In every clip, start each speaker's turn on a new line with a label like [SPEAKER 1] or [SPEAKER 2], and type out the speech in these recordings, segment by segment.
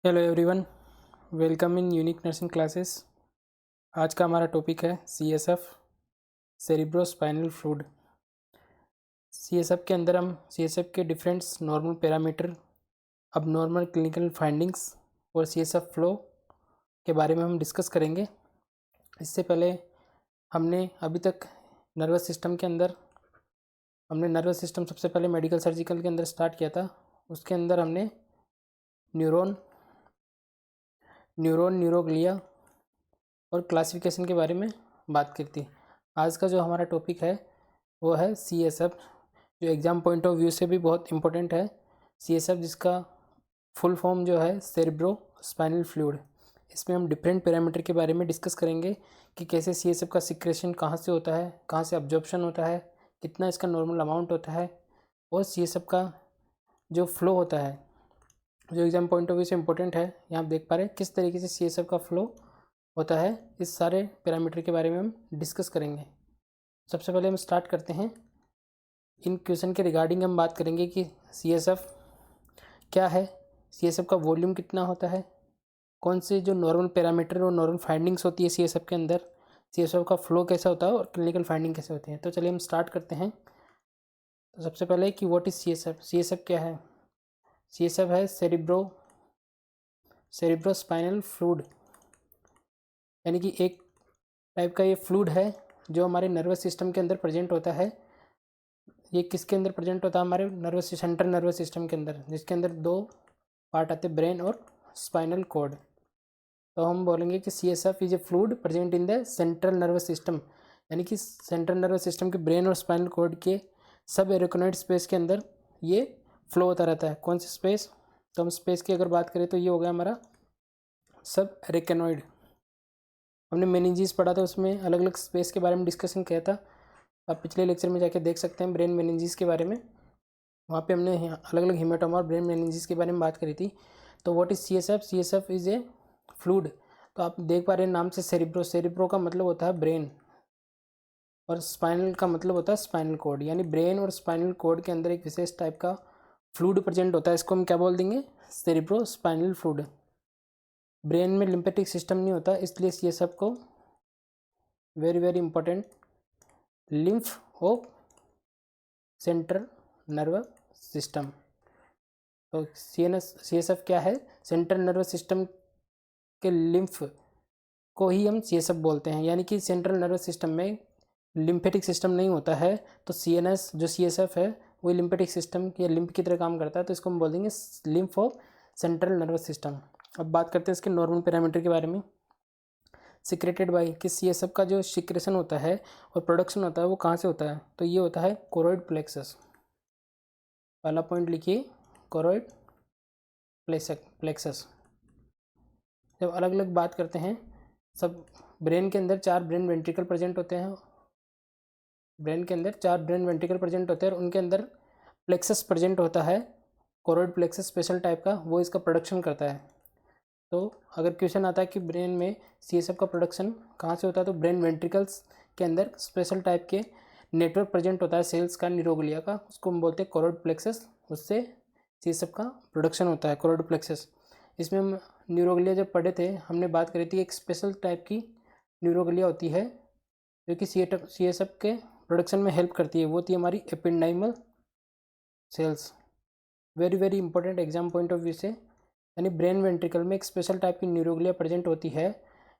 [SPEAKER 1] Hello everyone, welcome in unique nursing classes. आज का हमारा टॉपिक है सीएसएफ, सेरिब्रोस्पाइनल फ्लूइड। सीएसएफ के अंदर हम सीएसएफ के डिफरेंट नॉर्मल पैरामीटर, अब नॉर्मल क्लिनिकल फाइंडिंग्स और सीएसएफ फ्लो के बारे में हम डिस्कस करेंगे। इससे पहले हमने अभी तक नर्वस सिस्टम के अंदर नर्वस सिस्टम सबसे पहले मेडिकल सर्जिकल के अंदर स्टार्ट किया था। उसके अंदर हमने न्यूरोग्लिया और क्लासिफिकेशन के बारे में बात की थी। आज का जो हमारा टॉपिक है वो है सीएसएफ, जो एग्ज़ाम पॉइंट ऑफ व्यू से भी बहुत इम्पोर्टेंट है। सीएसएफ जिसका फुल फॉर्म जो है सेरिब्रो स्पाइनल फ्लूइड। इसमें हम डिफरेंट पैरामीटर के बारे में डिस्कस करेंगे कि कैसे सीएसएफ का सिक्रेशन कहाँ से होता है, कहाँ से अब्जॉर्प्शन होता है, कितना इसका नॉर्मल अमाउंट होता है, और सीएसएफ का जो फ्लो होता है जो एग्ज़ाम पॉइंट ऑफ व्यू से इम्पोर्टेंट है। यहाँ आप देख पा रहे हैं किस तरीके से सीएसएफ का फ्लो होता है। इस सारे पैरामीटर के बारे में हम डिस्कस करेंगे। सबसे पहले हम स्टार्ट करते हैं। इन क्वेश्चन के रिगार्डिंग हम बात करेंगे कि सीएसएफ क्या है, सीएसएफ का वॉल्यूम कितना होता है, कौन से जो नॉर्मल पैरामीटर और नॉर्मल फाइंडिंग्स होती है सीएसएफ के अंदर, सीएसएफ का फ्लो कैसा होता है और क्लिनिकल फाइंडिंग कैसे होती है। तो चलिए हम स्टार्ट करते हैं। तो सबसे पहले कि व्हाट इज़ सीएसएफ। सीएसएफ क्या है? सीएसएफ है सेरिब्रोस्पाइनल फ्लूइड, यानी कि एक टाइप का ये फ्लूइड है जो हमारे नर्वस सिस्टम के अंदर प्रेजेंट होता है। ये किसके अंदर प्रेजेंट होता है? हमारे सेंट्रल नर्वस सिस्टम के अंदर, जिसके अंदर दो पार्ट आते हैं, ब्रेन और स्पाइनल कॉर्ड। तो हम बोलेंगे कि CSF is a fluid present in the central nervous system, यानी कि सेंट्रल नर्वस सिस्टम के ब्रेन और स्पाइनल कॉर्ड के सब एरेक्नोइड स्पेस के अंदर ये फ्लो होता रहता है। कौन सी स्पेस? तो हम स्पेस की अगर बात करें तो ये हो गया हमारा सब एरेक्नोइड। हमने मेनिंजीज पढ़ा था, उसमें अलग अलग स्पेस के बारे में डिस्कशन किया था। आप पिछले लेक्चर में जाके देख सकते हैं ब्रेन मेनिंजीज के बारे में। वहाँ पे हमने अलग अलग हीमेटोमा और ब्रेन मेनिंजीज के बारे में बात करी थी। तो what is CSF? CSF is a fluid. तो आप देख पा रहे हैं नाम से सेरिब्रो का मतलब होता है ब्रेन, और स्पाइनल का मतलब होता है स्पाइनल कॉर्ड। यानी ब्रेन और स्पाइनल कॉर्ड के अंदर एक विशेष टाइप का फ्लूइड प्रेजेंट होता है। इसको हम क्या बोल देंगे? Cerebro spinal fluid. ब्रेन में लिम्फेटिक सिस्टम नहीं होता, इसलिए सीएसएफ को very very important lymph of central nervous system. तो सीएसएफ क्या है? सेंट्रल नर्वस सिस्टम के लिम्फ को ही हम सीएसएफ बोलते हैं। यानी कि सेंट्रल नर्वस सिस्टम में लिम्फेटिक सिस्टम नहीं होता है, तो सीएनएस जो सीएसएफ है वही लिम्फेटिक सिस्टम या लिम्फ की तरह काम करता है। तो इसको हम बोल देंगे lymph of central nervous system. अब बात करते हैं इसके नॉर्मल पैरामीटर के बारे में। सिक्रेटेड बाई, कि सीएसएफ का जो सिक्रेशन होता है और प्रोडक्शन होता है वो कहाँ से होता है? तो ये होता है कोरोइड प्लेक्सस। पहला पॉइंट लिखिए, कोरोइड प्लेक्सस। जब अलग अलग बात करते हैं, सब ब्रेन के अंदर 4 ब्रेन वेंट्रिकल प्रेजेंट होते हैं। ब्रेन के अंदर 4 ब्रेन वेंट्रिकल प्रेजेंट होते हैं और उनके अंदर प्लेक्सस प्रेजेंट होता है, कोरोइड प्लेक्सस स्पेशल टाइप का, वो इसका प्रोडक्शन करता है। तो अगर क्वेश्चन आता है कि ब्रेन में सीएसएफ का प्रोडक्शन कहाँ से होता है, तो ब्रेन वेंट्रिकल्स के अंदर स्पेशल टाइप के नेटवर्क प्रेजेंट होता है सेल्स का, न्यूरोग्लिया का, उसको हम बोलते हैं कोरोइड प्लेक्सस। उससे सीएसएफ का प्रोडक्शन होता है, कोरोइड प्लेक्सस। इसमें हम न्यूरोग्लिया जब पढ़े थे, हमने बात करी थी एक स्पेशल टाइप की न्यूरोग्लिया होती है जो कि सीएसएफ के प्रोडक्शन में हेल्प करती है। वो होती है हमारी ependymal cells. Very very important exam point of view से। यानी ब्रेन वेंट्रिकल में एक स्पेशल टाइप की न्यूरोग्लिया प्रेजेंट होती है,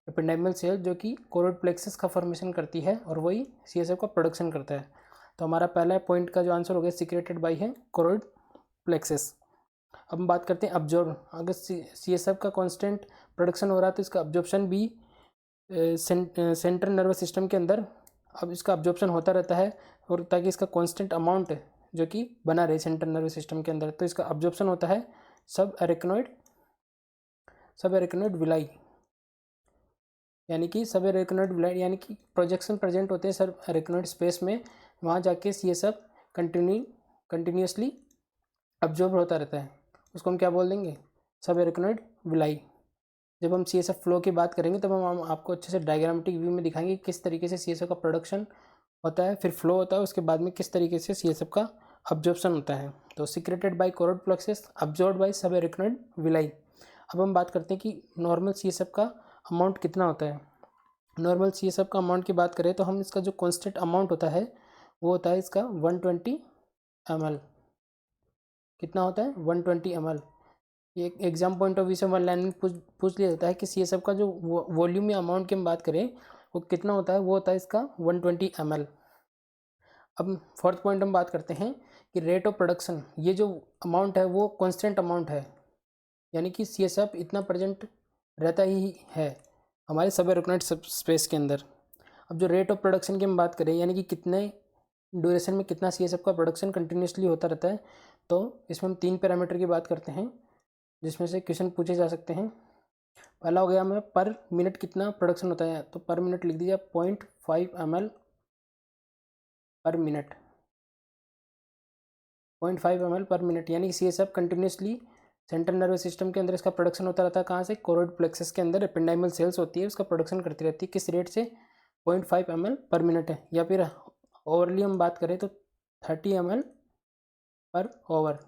[SPEAKER 1] एपिंडाइमल सेल, जो कि कोरोइड प्लेक्सस का फॉर्मेशन करती है और वही सीएसएफ का प्रोडक्शन करता है। तो हमारा पहला पॉइंट का जो आंसर हो गया सिक्रेटेड बाई है कोरोइड प्लेक्सस। अब हम बात करते हैं अब्जॉर्ब। अगर सीएसएफ का कांस्टेंट प्रोडक्शन हो रहा है तो इसका अब्जॉर्प्शन भी सेंट्रल नर्वस सिस्टम के अंदर अब इसका अब्जॉर्प्शन होता रहता है, और ताकि इसका कांस्टेंट अमाउंट जो कि बना रहे सेंट्रल नर्वस सिस्टम के अंदर, तो इसका अब्जॉर्प्शन होता है सब एरेक्नोइड विलाई। यानी कि सब एरेक्नोइड विलाई, यानी कि प्रोजेक्शन प्रेजेंट होते हैं सब एरेक्नोइड स्पेस में, वहाँ जाके सीएसएफ कंटिन्यूसली अब्जॉर्ब होता रहता है। उसको हम क्या बोल देंगे? सब एरेक्नोइड विलाई। जब हम सीएसएफ फ्लो की बात करेंगे तब हम आपको अच्छे से डायग्रामेटिक व्यू में दिखाएंगे किस तरीके से सीएसएफ का प्रोडक्शन होता है, फिर फ्लो होता है, उसके बाद में किस तरीके से सीएसएफ का अब्जॉर्प्शन होता है। तो secreted by choroid plexus, absorbed by subarachnoid villi. अब हम बात करते हैं कि नॉर्मल CSF का अमाउंट कितना होता है। नॉर्मल CSF का अमाउंट की बात करें तो हम इसका जो कॉन्स्टेंट अमाउंट होता है वो होता है इसका 120 ml। कितना होता है 120 ml। ये एग्जाम पॉइंट ऑफ व्यू से वन लाइन में पूछ लिया जाता है कि CSF का जो वॉल्यूम या अमाउंट की हम बात करें वो कितना होता है, वो होता है इसका 120 ml। अब फोर्थ पॉइंट हम बात करते हैं कि रेट ऑफ प्रोडक्शन, ये जो अमाउंट है वो कांस्टेंट अमाउंट है, यानी कि CSF इतना प्रेजेंट रहता ही है हमारे सबएरोक्नाइट स्पेस के अंदर। अब जो रेट ऑफ प्रोडक्शन की हम बात करें, यानी कि कितने ड्यूरेशन में कितना CSF का प्रोडक्शन कंटिन्यूसली होता रहता है, तो इसमें हम 3 पैरामीटर की बात करते हैं जिसमें से क्वेश्चन पूछे जा सकते हैं। पहला हो गया हमें पर मिनट कितना प्रोडक्शन होता है, तो पर मिनट लिख दीजिए 0.5 ml पर मिनट, 0.5 ml पर मिनट, यानी कि CSF continuously central nervous system के अंदर इसका प्रोडक्शन होता रहता है। कहाँ से, कोरोइड प्लेक्सस के अंदर एपेंडाइमल सेल्स होती है, उसका प्रोडक्शन करती रहती है। किस रेट से, 0.5 ml पर मिनट है। या फिर ओवरली हम बात करें तो 30 ml पर ओवर,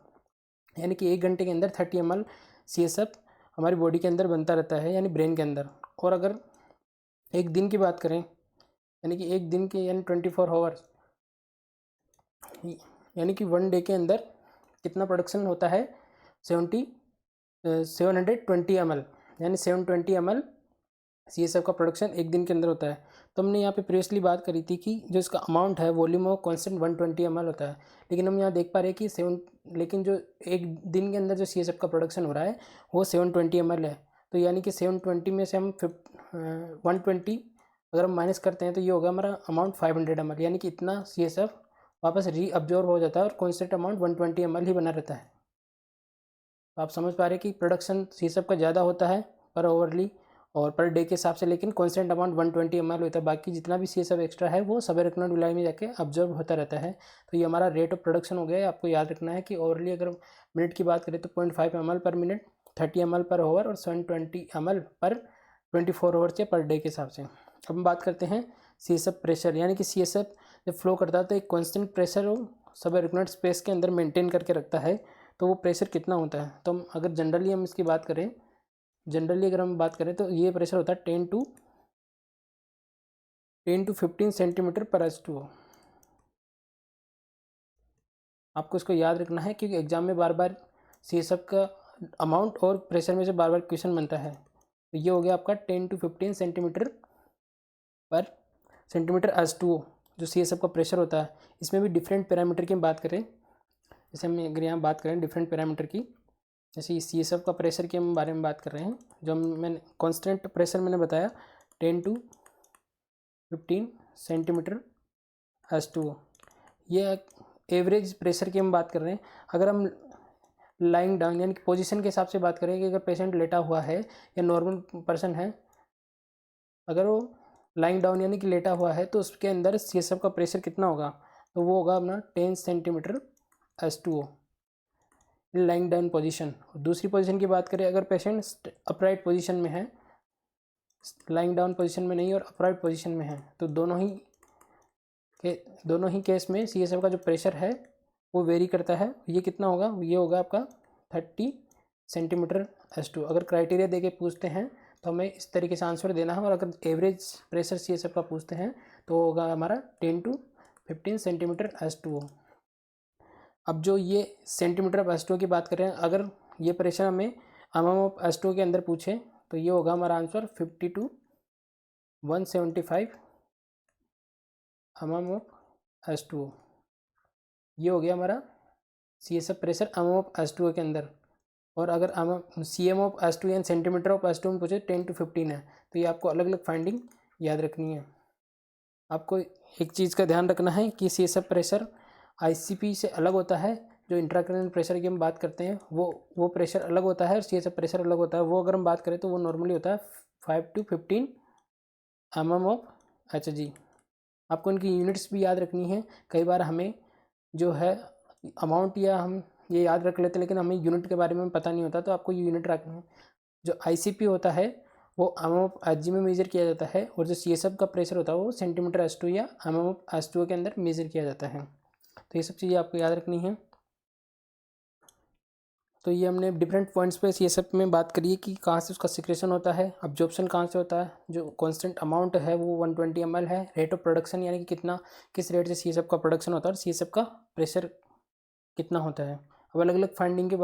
[SPEAKER 1] यानी कि 1 घंटे के अंदर 30 ml CSF हमारी बॉडी के अंदर बनता रहता है, यानी ब्रेन के अंदर। और अगर एक दिन की बात करें, यानी कि एक दिन के यानी 24 आवर्स, यानी कि 1 डे के अंदर कितना प्रोडक्शन होता है, 720 ml, यानी 720 ml CSF का प्रोडक्शन एक दिन के अंदर होता है। तो हमने यहाँ पे प्रीवियसली बात करी थी कि जो इसका अमाउंट है वॉल्यूम ऑफ कांस्टेंट 120 ml होता है, लेकिन हम यहाँ देख पा रहे हैं कि लेकिन जो एक दिन के अंदर जो CSF का प्रोडक्शन हो रहा है वो 720 ml है। तो यानी कि 720 में से हम 120 अगर हम माइनस करते हैं तो ये होगा हमारा अमाउंट 500 ml, यानी कि इतना CSF वापस रीअब्जॉर्ब हो जाता है और कॉन्स्टेंट अमाउंट 120 ml ही बना रहता है। तो आप समझ पा रहे हैं कि प्रोडक्शन CSF का ज़्यादा होता है पर ओवरली और पर डे के हिसाब से, लेकिन कॉन्स्टेंट अमाउंट 120 ml होता है। बाकी जितना भी CSF एक्स्ट्रा है वो सबएरोक्नाइड विलाई में जाके ऑब्जर्व होता रहता है। तो ये हमारा रेट ऑफ प्रोडक्शन हो गया। आपको याद रखना है कि ओवरली अगर मिनट की बात करें तो 0.5 ml पर मिनट, 30 ml पर ओवर और 720 ml पर 24 आवर्स या पर डे के हिसाब से। अब हम बात करते हैं CSF प्रेशर, यानी कि CSF जब फ्लो करता है तो एक कॉन्स्टेंट प्रेशर वो सबएरोक्नाइड स्पेस के अंदर मेंटेन करके रखता है। तो वो प्रेशर कितना होता है, तो हम अगर जनरली हम इसकी बात करें, जनरली अगर हम बात करें तो ये प्रेशर होता है 10 to 15 सेंटीमीटर पर H2O। आपको इसको याद रखना है क्योंकि एग्जाम में बार बार CSF का अमाउंट और प्रेशर में से बार बार क्वेश्चन बनता है। तो ये हो गया आपका 10 to 15 सेंटीमीटर पर सेंटीमीटर H2O जो CSF का प्रेशर होता है। इसमें भी डिफरेंट पैरामीटर की हम बात करें, जैसे हम अगर यहाँ बात करें डिफरेंट पैरामीटर की, जैसे CSF का प्रेशर के हम बारे में बात कर रहे हैं, जो मैंने कांस्टेंट प्रेशर मैंने बताया 10 to 15 सेंटीमीटर H2O। ये एवरेज प्रेशर की हम बात कर रहे हैं। अगर हम लाइंग डाउन यानी कि पोजीशन के हिसाब से बात करें कि अगर पेशेंट लेटा हुआ है या नॉर्मल पर्सन है, अगर वो लाइंग डाउन यानी कि लेटा हुआ है तो उसके अंदर CSF का प्रेशर कितना होगा, तो वो होगा अपना 10 centimetre H2O lying down position. दूसरी पोजीशन की बात करें, अगर पेशेंट अपराइट पोजीशन में है, लाइंग डाउन पोजीशन में नहीं और अपराइट पोजीशन में है, तो दोनों ही केस में CSF का जो प्रेशर है वो वेरी करता है। ये कितना होगा, ये होगा आपका 30 सेंटीमीटर H2O। अगर क्राइटेरिया देके पूछते हैं तो हमें इस तरीके से आंसर देना है, और अगर एवरेज प्रेशर CSF का पूछते हैं तो होगा हमारा 10 to 15 सेंटीमीटर H2O। अब जो ये सेंटीमीटर ऑफ H2O की बात करें, अगर ये प्रेशर हमें mm ऑफ H2O के अंदर पूछे तो ये होगा हमारा answer 50 to 175 mm of H2O। ये हो गया हमारा CSF pressure mm of H2O के अंदर। और अगर CM ऑफ H2O यानी सेंटीमीटर ऑफ H2O में पूछे 10 to 15 है, तो ये आपको अलग अलग फाइंडिंग याद रखनी है। आपको एक चीज़ का ध्यान रखना है कि CSF प्रेशर ICP से अलग होता है। जो इंट्राक्रैनियल प्रेशर की हम बात करते हैं वो प्रेशर अलग होता है और CSF प्रेशर अलग होता है। वो अगर हम बात करें तो वो नॉर्मली होता है 5 to 15 mm ऑफ Hg। आपको इनकी यूनिट्स भी याद रखनी है। कई बार हमें जो है अमाउंट या हम ये याद रख लेते हैं, लेकिन हमें यूनिट के बारे में पता नहीं होता, तो आपको ये यूनिट रखना है। जो ICP होता है वो mm ऑफ Hg में मेज़र किया जाता है, और जो CSF का प्रेशर होता है वो सेंटीमीटर H2 या mm ऑफ H2O के अंदर मेज़र किया जाता है। तो ये सब चीज़ें आपको याद रखनी है। तो ये हमने डिफरेंट पॉइंट्स पे CSF में बात करी है कि कहाँ से उसका सिक्रेशन होता है, अब्जॉर्प्शन कहाँ से होता है, जो कांस्टेंट अमाउंट है वो 120 ml है, रेट ऑफ प्रोडक्शन यानी कि किस रेट से CSF का प्रोडक्शन होता है और CSF का प्रेशर कितना होता है। अब अलग अलग फाइंडिंग की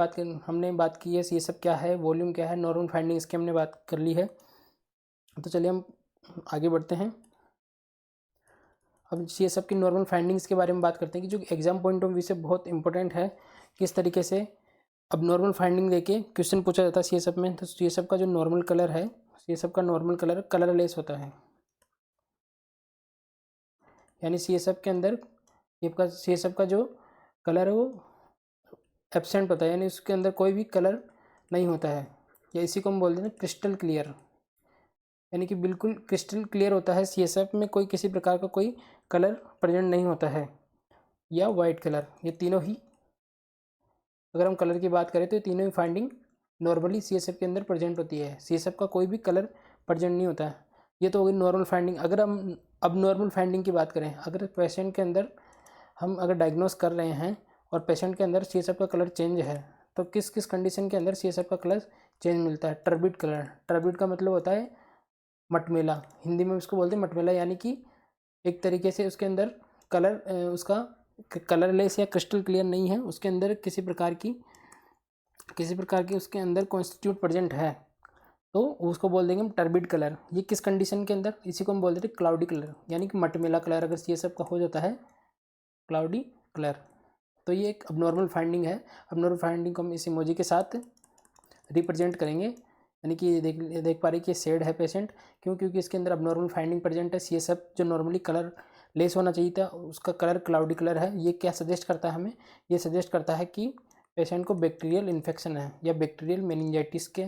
[SPEAKER 1] हमने बात की है, CSF क्या है, वॉल्यूम क्या है, नॉर्मल फाइंडिंग इसकी हमने बात कर ली है। तो चलिए हम आगे बढ़ते हैं। अब CSF की नॉर्मल फाइंडिंग्स के बारे में बात करते हैं कि जो एग्जाम पॉइंट ऑफ व्यू से बहुत इंपॉर्टेंट है, किस तरीके से अब नॉर्मल फाइंडिंग देके क्वेश्चन पूछा जाता है CSF में। तो CSF का जो नॉर्मल कलर है, CSF का नॉर्मल कलर कलरलेस होता है, यानी CSF के अंदर CSF का जो कलर है वो एब्सेंट होता है, यानी उसके अंदर कोई भी कलर नहीं होता है, या इसी को हम बोलते हैं क्रिस्टल क्लियर, यानी कि बिल्कुल क्रिस्टल क्लियर होता है। CSF में कोई किसी प्रकार का कोई कलर प्रेजेंट नहीं होता है, या वाइट कलर, ये तीनों ही, अगर हम कलर की बात करें तो ये तीनों ही फाइंडिंग नॉर्मली CSF के अंदर प्रेजेंट होती है। CSF का कोई भी कलर प्रेजेंट नहीं होता है। ये तो होगी नॉर्मल फाइंडिंग। अगर हम अब नॉर्मल फाइंडिंग की बात करें, अगर पेशेंट के अंदर हम अगर डायग्नोस कर रहे हैं और पेशेंट के अंदर CSF का कलर चेंज है, तो किस किस कंडीशन के अंदर CSF का कलर चेंज मिलता है। टर्बिड कलर, टर्बिड का मतलब होता है मटमेला, हिंदी में उसको बोलते हैं मटमेला, यानी कि एक तरीके से उसके अंदर कलर उसका कलरलेस या क्रिस्टल क्लियर नहीं है, उसके अंदर किसी प्रकार की उसके अंदर कॉन्स्टिट्यूट प्रेजेंट है, तो उसको बोल देंगे हम टर्बिड कलर। ये किस कंडीशन के अंदर, इसी को हम बोल देते हैं क्लाउडी कलर, यानी कि मटमेला कलर अगर CSF का हो जाता है क्लाउडी कलर, तो ये एक अबनॉर्मल फाइंडिंग है। अबनॉर्मल फाइंडिंग को हम इस इमोजी के साथ रिप्रेजेंट करेंगे, यानी कि देख पा रहे कि शेड है पेशेंट, क्योंकि इसके अंदर अबनॉर्मल फाइंडिंग प्रेजेंट है। CSF जो नॉर्मली कलर लेस होना चाहिए था उसका कलर क्लाउडी कलर है। ये क्या सजेस्ट करता है हमें, ये सजेस्ट करता है कि पेशेंट को बैक्टीरियल इन्फेक्शन है या बैक्टीरियल मेनिंजाइटिस के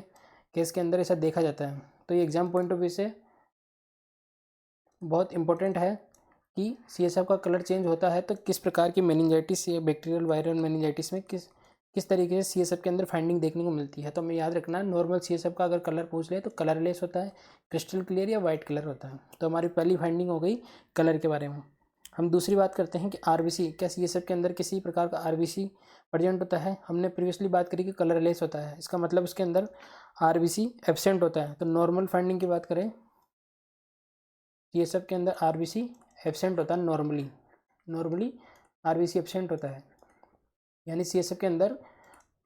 [SPEAKER 1] केस के अंदर ऐसा देखा जाता है। तो ये एग्जाम पॉइंट ऑफ व्यू से बहुत इंपॉर्टेंट है कि CSF का कलर चेंज होता है तो किस प्रकार की मेनिंजाइटिस या बैक्टीरियल वायरल मेनिंजाइटिस में किस तरीके से CSF के अंदर फाइंडिंग देखने को मिलती है। तो हमें याद रखना, नॉर्मल CSF का अगर कलर पूछ ले तो कलरलेस होता है, क्रिस्टल क्लियर या वाइट कलर होता है। तो हमारी पहली फाइंडिंग हो गई कलर के बारे में। हम दूसरी बात करते हैं कि RBC, क्या CSF के अंदर किसी प्रकार का RBC प्रेजेंट होता है। हमने प्रीवियसली बात करी कि कलरलेस होता है, इसका मतलब उसके अंदर RBC एब्सेंट होता है। तो नॉर्मल फाइंडिंग की बात करें, CSF के अंदर RBC एब्सेंट होता है नॉर्मली RBC एब्सेंट होता है, यानी CSF के अंदर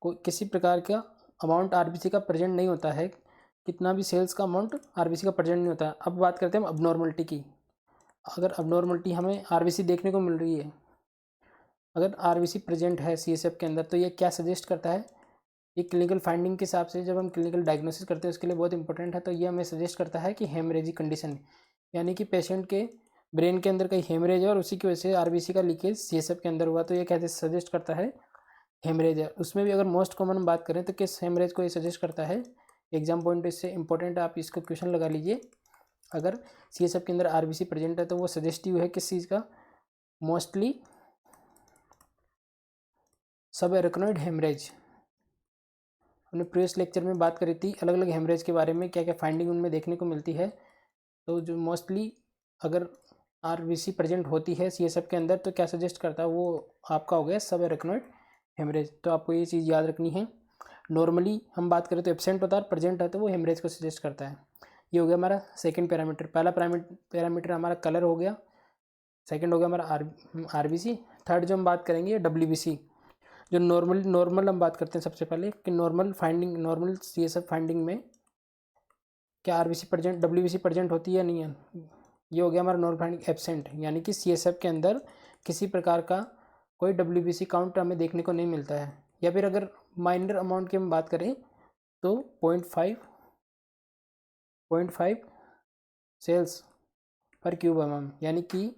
[SPEAKER 1] कोई किसी प्रकार का अमाउंट RBC का प्रेजेंट नहीं होता है, कितना भी सेल्स का अमाउंट RBC का प्रेजेंट नहीं होता है। अब बात करते हैं हम अबनॉर्मलिटी की। अगर अबनॉर्मलिटी हमें RBC देखने को मिल रही है, अगर RBC प्रेजेंट है CSF के अंदर, तो ये क्या सजेस्ट करता है, ये क्लिनिकल फाइंडिंग के हिसाब से जब हम क्लिनिकल डायग्नोसिस करते हैं उसके लिए बहुत इंपॉर्टेंट है। तो ये हमें सजेस्ट करता है कि हेमरेजिक कंडीशन, यानी कि पेशेंट के ब्रेन के अंदर कहीं हेमरेज है और उसी की वजह से RBC का लीकेज CSF के अंदर हुआ, तो ये कैसे सजेस्ट करता है हेमरेज है। उसमें भी अगर मोस्ट कॉमन बात करें तो किस हेमरेज को ये सजेस्ट करता है, एग्जाम पॉइंट इससे इंपॉर्टेंट है, आप इसको क्वेश्चन लगा लीजिए। अगर CSF के अंदर RBC प्रेजेंट है तो वो सजेस्टिव है किस चीज़ का, मोस्टली सब एरेक्नोइड हेमरेज। हमने प्रीवियस लेक्चर में बात करी थी अलग अलग हेमरेज के बारे में, क्या क्या फाइंडिंग उनमें देखने को मिलती है। तो जो मोस्टली अगर RBC प्रेजेंट होती है CSF के अंदर तो क्या सजेस्ट करता है, वो आपका हो गया सब एरेक्नोइड हेमरेज। तो आपको ये चीज़ याद रखनी है। नॉर्मली हम बात करें तो एब्सेंट होता है, प्रेजेंट है तो वो हेमरेज को सजेस्ट करता है। ये हो गया हमारा सेकंड पैरामीटर। पहला पैरामीटर हमारा कलर हो गया, सेकंड हो गया हमारा RBC। थर्ड जो हम बात करेंगे WBC, जो नॉर्मल हम बात करते हैं सबसे पहले कि नॉर्मल CSF फाइंडिंग में क्या RBC प्रेजेंट WBC प्रेजेंट होती है या नहीं है। ये हो गया हमारा नॉर्मल फाइंडिंग एब्सेंट, यानी कि CSF के अंदर किसी प्रकार का कोई WBC काउंट हमें देखने को नहीं मिलता है। या फिर अगर माइनर अमाउंट की हम बात करें तो 0.5 सेल्स पर क्यूब mm, यानी कि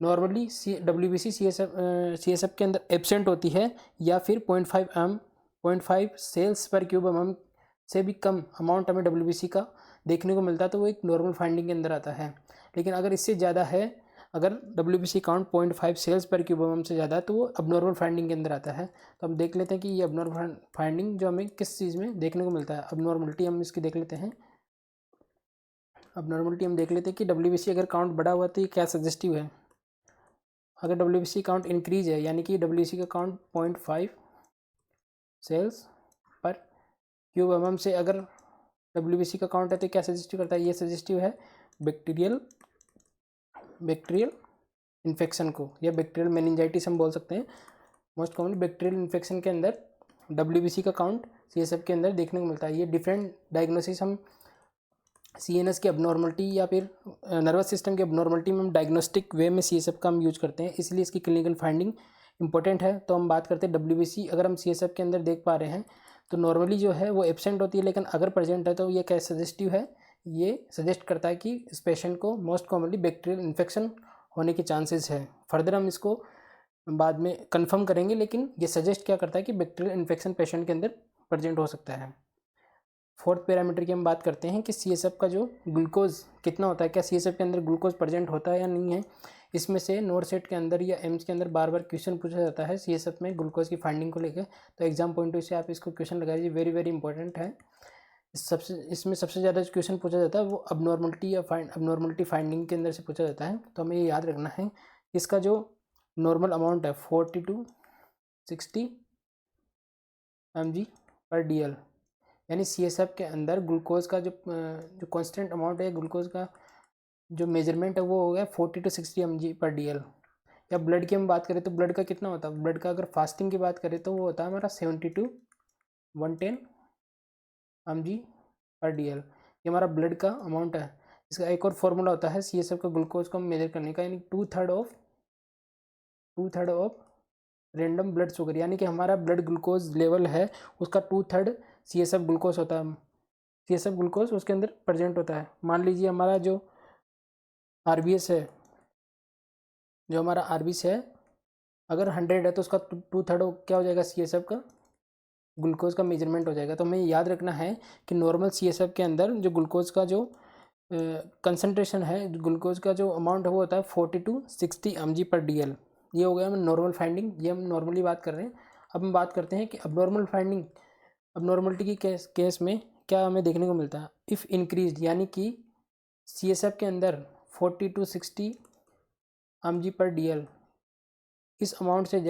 [SPEAKER 1] नॉर्मली WBC CSF के अंदर एब्सेंट होती है, या फिर 0.5 सेल्स पर क्यूब mm से भी कम अमाउंट हमें WBC का देखने को मिलता है, तो वो एक नॉर्मल फाइंडिंग के अंदर आता है। लेकिन अगर इससे ज़्यादा है, अगर WBC काउंट 0.5 सेल्स पर क्यूब mm से ज़्यादा है तो वो अबनॉर्मल फाइंडिंग के अंदर आता है। तो हम देख लेते हैं कि ये अबनॉर्मल फाइंडिंग जो हमें किस चीज़ में देखने को मिलता है। अबनॉर्मलिटी हम इसकी देख लेते हैं। अबनॉर्मलिटी हम देख लेते हैं कि WBC अगर काउंट बढ़ा हुआ तो ये क्या सजेस्टिव है। अगर WBC काउंट इंक्रीज है, यानी कि WBC का काउंट 0.5 सेल्स पर क्यूब mm से अगर WBC का काउंट है तो क्या सजेस्टिव करता है, ये सजेस्टिव है बैक्टीरियल इन्फेक्शन को, या बैक्टीरियल मेनिंजाइटिस हम बोल सकते हैं। मोस्ट कॉमनली बैक्टीरियल इन्फेक्शन के अंदर WBC का काउंट CSF के अंदर देखने को मिलता है। ये डिफरेंट डायग्नोसिस हम CNS की अबनॉर्मलिटी या फिर नर्वस सिस्टम की अबनॉर्मलिटी में हम डायग्नोस्टिक वे में CSF का हम यूज करते हैं, इसलिए इसकी क्लिनिकल फाइंडिंग इंपॉर्टेंट है। तो हम बात करते हैं WBC अगर हम CSF के अंदर देख पा रहे हैं तो नॉर्मली जो है वो एब्सेंट होती है, लेकिन अगर प्रेजेंट है तो ये क्या सजेस्टिव है, ये सजेस्ट करता है कि इस पेशेंट को मोस्ट कॉमनली बैक्टीरियल इन्फेक्शन होने के चांसेस है। फर्दर हम इसको बाद में कंफर्म करेंगे, लेकिन ये सजेस्ट क्या करता है कि बैक्टीरियल इन्फेक्शन पेशेंट के अंदर प्रेजेंट हो सकता है। फोर्थ पैरामीटर की हम बात करते हैं कि CSF का जो ग्लूकोज कितना होता है, क्या CSF के अंदर ग्लूकोज प्रेजेंट होता है या नहीं है। इसमें से नोट सेट के अंदर या एम्स के अंदर बार बार क्वेश्चन पूछा जाता है CSF में ग्लूकोज की फाइंडिंग को लेकर, तो एग्जाम पॉइंट ऑफ व्यू से आप इसको क्वेश्चन लगा लीजिए, वेरी वेरी इंपॉर्टेंट है। इसमें सबसे ज़्यादा जो क्वेश्चन पूछा जाता है वो अबनॉर्मलिटी फाइंडिंग के अंदर से पूछा जाता है। तो हमें ये याद रखना है इसका जो नॉर्मल अमाउंट है 40 to 60 mg/dl, यानी CSF के अंदर ग्लूकोज का जो कांस्टेंट अमाउंट है ग्लूकोज का जो मेजरमेंट है वो हो गया 40 to 60 mg/dl। या ब्लड की हम बात करें तो ब्लड का कितना होता है, ब्लड का अगर फास्टिंग की बात करें तो वो होता है हमारा 70 to 110 mg/dl। ये हमारा ब्लड का अमाउंट है। इसका एक और फॉर्मूला होता है CSF का ग्लूकोज को मेजर करने का, यानी two third of random blood sugar, यानी कि हमारा ब्लड ग्लूकोज लेवल है उसका 2/3 CSF ग्लूकोज होता है। CSF ग्लूकोज उसके अंदर प्रेजेंट होता है। मान लीजिए हमारा जो RBS है, अगर 100 है तो उसका 2/3 क्या हो जाएगा, CSF का ग्लूकोज का मेजरमेंट हो जाएगा। तो हमें याद रखना है कि नॉर्मल CSF के अंदर जो ग्लूकोज का जो कंसनट्रेशन है, ग्लूकोज का जो अमाउंट है वो होता है 40 to 60 mg/dl। ये हो गया हम नॉर्मल फाइंडिंग, ये हम नॉर्मली बात कर रहे हैं। अब हम बात करते हैं कि अबनॉर्मलिटी की केस में क्या हमें देखने को मिलता है। इफ़ इंक्रीज, यानी कि CSF के अंदर 40 to 60 mg/dl इस अमाउंट से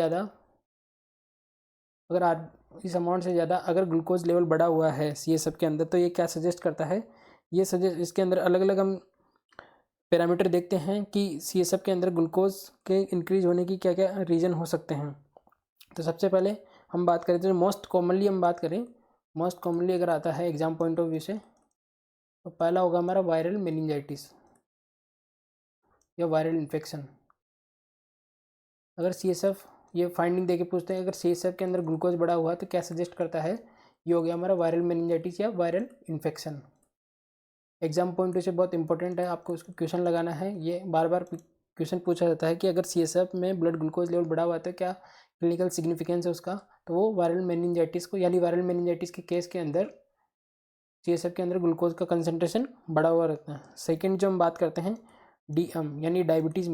[SPEAKER 1] ज़्यादा अगर ग्लूकोज लेवल बढ़ा हुआ है CSF के अंदर, तो ये क्या सजेस्ट करता है, इसके अंदर अलग अलग हम पैरामीटर देखते हैं कि CSF के अंदर ग्लूकोज के इंक्रीज होने की क्या क्या रीज़न हो सकते हैं। तो सबसे पहले हम बात करें तो मोस्ट कॉमनली अगर आता है एग्जाम पॉइंट ऑफ व्यू से, तो पहला होगा हमारा वायरल मेनिंजाइटिस या वायरल इन्फेक्शन। अगर CSF ये फाइंडिंग देके पूछते हैं अगर CSF के अंदर ग्लूकोज बढ़ा हुआ तो क्या सजेस्ट करता है, ये हो गया हमारा वायरल मेनिंजाइटिस या वायरल इन्फेक्शन। एग्जाम पॉइंट से बहुत इंपॉर्टेंट है, आपको उसको क्वेश्चन लगाना है। ये बार बार क्वेश्चन पूछा जाता है कि अगर CSF में ब्लड ग्लूकोज लेवल बढ़ा हुआ है तो क्या क्लिनिकल सिग्निफिकेंस है उसका, तो वो वायरल मेनिंजाइटिस को, यानी वायरल मेनिंजाइटिस के केस के अंदर CSF के अंदर ग्लूकोज का कंसनट्रेशन बढ़ा हुआ रहता है। सेकेंड जो हम बात करते हैं DM यानी डायबिटीज़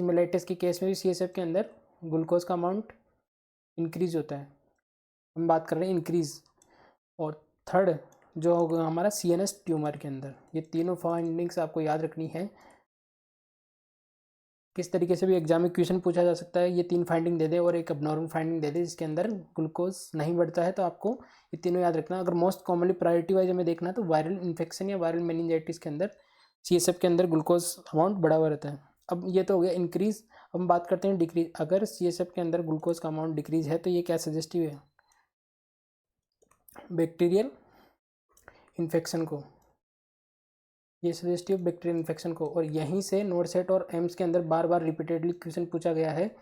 [SPEAKER 1] मेलाइटिस के केस में भी CSF के अंदर ग्लूकोज का अमाउंट इंक्रीज होता है, हम बात कर रहे हैं इंक्रीज। और थर्ड जो होगा हमारा CNS ट्यूमर के अंदर। ये तीनों फाइंडिंग्स आपको याद रखनी है। किस तरीके से भी एग्जाम में क्वेश्चन पूछा जा सकता है, ये 3 फाइंडिंग दे दे और एक अबनॉर्मल फाइंडिंग दे दे जिसके अंदर ग्लूकोज नहीं बढ़ता है, तो आपको ये तीनों याद रखना। अगर मोस्ट कॉमनली प्रायोरिटी वाइज हमें देखना है तो वायरल इन्फेक्शन या वायरल मेनिंजाइटिस के अंदर CSF के अंदर ग्लूकोज अमाउंट बढ़ा हुआ रहता है। अब ये तो हो गया इंक्रीज। अब हम बात करते हैं डिक्रीज। अगर CSF के अंदर ग्लूकोज का अमाउंट डिक्रीज है तो ये क्या सजेस्टिव है, बैक्टीरियल इन्फेक्शन को, ये सजेस्टिव बैक्टीरियल इन्फेक्शन को। और यहीं से नोट सेट और एम्स के अंदर बार बार रिपीटेडली क्वेश्चन पूछा गया है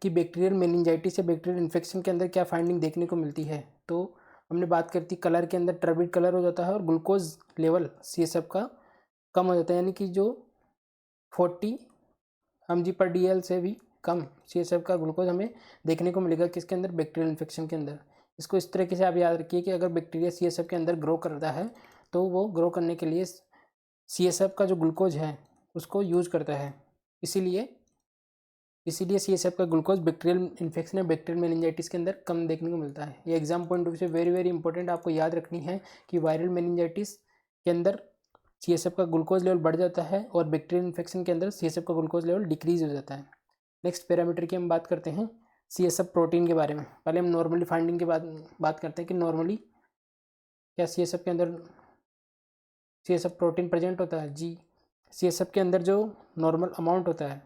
[SPEAKER 1] कि बैक्टीरियल मेनिंजाइटिस या बैक्टीरियल इन्फेक्शन के अंदर क्या फाइंडिंग देखने को मिलती है। तो हमने बात करती कलर के अंदर टर्बिड कलर हो जाता है और ग्लूकोज लेवल CSF का कम हो जाता है, यानी कि जो 40 mg/dl से भी कम CSF का ग्लूकोज हमें देखने को मिलेगा किसके अंदर, बैक्टीरियल इन्फेक्शन के अंदर। इसको इस तरीके से आप याद रखिए कि अगर बैक्टीरिया CSF के अंदर ग्रो करता है तो वो ग्रो करने के लिए CSF का जो ग्लूकोज है उसको यूज करता है, इसीलिए CSF का ग्लूकोज बैक्टीरियल इन्फेक्शन या बैक्टीरियल मेनिंजाइटिस के अंदर कम देखने को मिलता है। ये एग्जाम पॉइंट ऑफ व्यू से वेरी वेरी इंपॉर्टेंट आपको याद रखनी है कि वायरल मेनिंजाइटिस के अंदर CSF का ग्लूकोज लेवल बढ़ जाता है और बैक्टीरियल इन्फेक्शन के अंदर CSF का ग्लूकोज लेवल डिक्रीज हो जाता है। नेक्स्ट पैरामीटर की हम बात करते हैं CSF प्रोटीन के बारे में। पहले हम नॉर्मली फाइंडिंग के बाद बात करते हैं कि नॉर्मली क्या CSF के अंदर CSF प्रोटीन प्रेजेंट होता है। जी, CSF के अंदर जो नॉर्मल अमाउंट होता है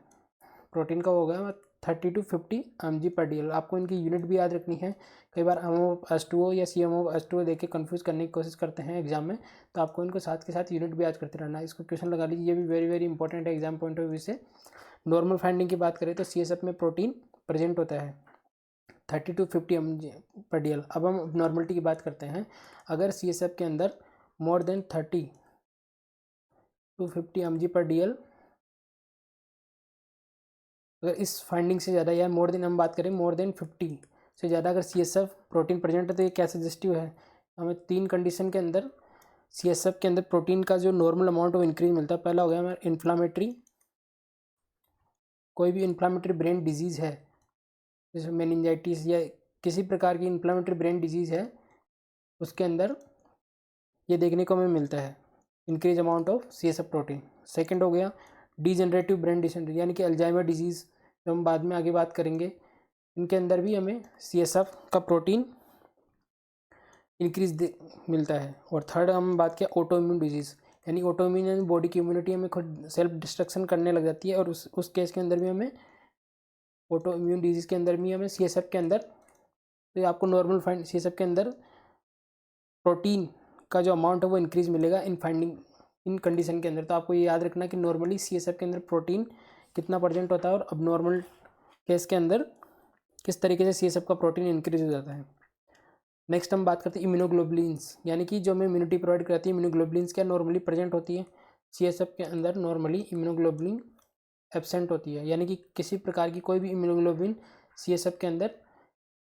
[SPEAKER 1] प्रोटीन का होगा 30 to 50 mg/dl। आपको इनकी यूनिट भी याद रखनी है। कई बार MOH2O या CMOH2O देख के कन्फ्यूज़ करने की कोशिश करते हैं एग्जाम में, तो आपको इनको साथ के साथ यूनिट भी याद करते रहना है। इसको क्वेश्चन लगा लीजिए, ये भी वेरी वेरी इंपॉर्टेंट है एग्जाम पॉइंट ऑफ व्यू से। नॉर्मल फाइंडिंग की बात करें तो CSF में प्रोटीन प्रेजेंट होता है 30 to 50 mg/dl। अब हम नॉर्मलिटी की बात करते हैं। अगर CSF के अंदर मोर देन 30 to 50 mg/dl, अगर इस फाइंडिंग से ज़्यादा या मोर देन हम बात करें मोर देन 50 से ज़्यादा अगर CSF प्रोटीन प्रेजेंट है तो ये क्या सजेस्टिव है। हमें 3 कंडीशन के अंदर CSF के अंदर प्रोटीन का जो नॉर्मल अमाउंट वो इंक्रीज मिलता है। पहला हो गया हमारा इन्फ्लामेटरी, कोई भी इन्फ्लामेटरी ब्रेन डिजीज़ है जैसे मेनिंजाइटिस या किसी प्रकार की इन्फ्लामेटरी ब्रेन डिजीज़ है, उसके अंदर ये देखने को हमें मिलता है increase amount of CSF protein. Second हो गया डीजनरेटिव ब्रेन डिसेंट्री यानी कि अल्जाइमर डिजीज़, जो हम बाद में आगे बात करेंगे, इनके अंदर भी हमें CSF का प्रोटीन इंक्रीज मिलता है। और थर्ड हम बात किया ऑटो इम्यून डिजीज़, यानी ऑटो इम्यून यानी बॉडी की इम्यूनिटी हमें खुद सेल्फ डिस्ट्रक्शन करने लग जाती है, और उस केस के अंदर भी हमें ऑटो इम्यून डिजीज़ के अंदर भी हमें CSF के अंदर, तो आपको नॉर्मल फाइंड CSF के अंदर प्रोटीन का जो अमाउंट है वो इंक्रीज मिलेगा इन कंडीशन के अंदर। तो आपको ये याद रखना कि नॉर्मली CSF के अंदर प्रोटीन कितना परसेंट होता है और अब नॉर्मल केस के अंदर किस तरीके से CSF का प्रोटीन इंक्रीज हो जाता है। नेक्स्ट हम बात करते हैं इम्यूनोग्लोबुलिन्स, यानी कि जो हमें इम्यूनिटी प्रोवाइड करती है। इम्यूनोग्लोबुलिन्स क्या नॉर्मली प्रेजेंट होती है CSF के अंदर। नॉर्मली इम्यूनोग्लोबुलिन एब्सेंट होती है, यानी कि किसी प्रकार की कोई भी इम्यूनोग्लोबुलिन CSF के अंदर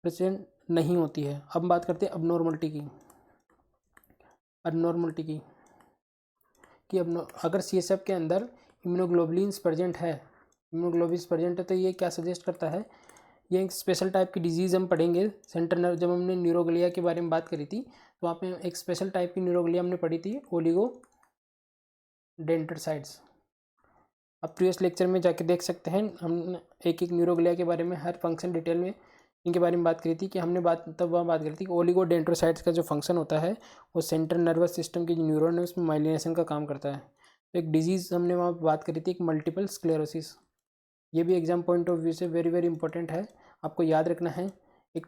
[SPEAKER 1] प्रेजेंट नहीं होती है। अब बात करते हैं अबनॉर्मलिटी की। कि अब अगर CSF के अंदर इम्यूनोग्लोबुलिन्स प्रेजेंट है, तो ये क्या सजेस्ट करता है, ये एक स्पेशल टाइप की डिजीज़ हम पढ़ेंगे सेंट्रल नर्व। जब हमने न्यूरोग्लिया के बारे में बात करी थी तो वहाँ पे एक स्पेशल टाइप की न्यूरोग्लिया हमने पढ़ी थी, ओलिगोडेंड्रोसाइट्स। आप प्रीवियस लेक्चर में जाके देख सकते हैं, हमने एक एक न्यूरोग्लिया के बारे में हर फंक्शन डिटेल में इनके बारे में बात करी थी। कि हमने तब वहाँ बात करी थी कि ओलिगोडेंड्रोसाइट्स का जो फंक्शन होता है वो सेंट्रल नर्वस सिस्टम की जो न्यूरॉन है उसमें माइलिनेशन का काम करता है। तो एक डिजीज़ हमने वहाँ बात करी थी, एक मल्टीपल स्क्लेरोसिस। ये भी एग्जाम पॉइंट ऑफ व्यू से वेरी वेरी इंपॉर्टेंट है, आपको याद रखना है। एक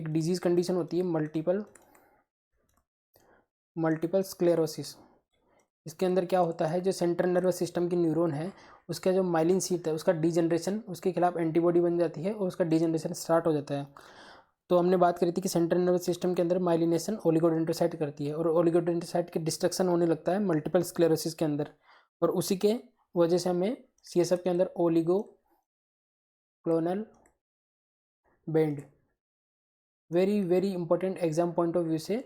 [SPEAKER 1] डिजीज़ कंडीशन होती है मल्टीपल स्क्लेरोसिस। इसके अंदर क्या होता है, जो सेंट्रल नर्वस सिस्टम की न्यूरॉन है उसका जो माइलिन शीथ है उसका डीजनरेशन, उसके खिलाफ एंटीबॉडी बन जाती है और उसका डीजनरेशन स्टार्ट हो जाता है। तो हमने बात करी थी कि सेंट्रल नर्वस सिस्टम के अंदर माइलिनेशन ओलिगोडेंड्रोसाइट करती है और ओलिगोडेंड्रोसाइट के डिस्ट्रक्शन होने लगता है मल्टीपल स्क्लेरोसिस के अंदर, और उसी के वजह से हमें CSF के अंदर oligo clonal bend, very very important exam point of view से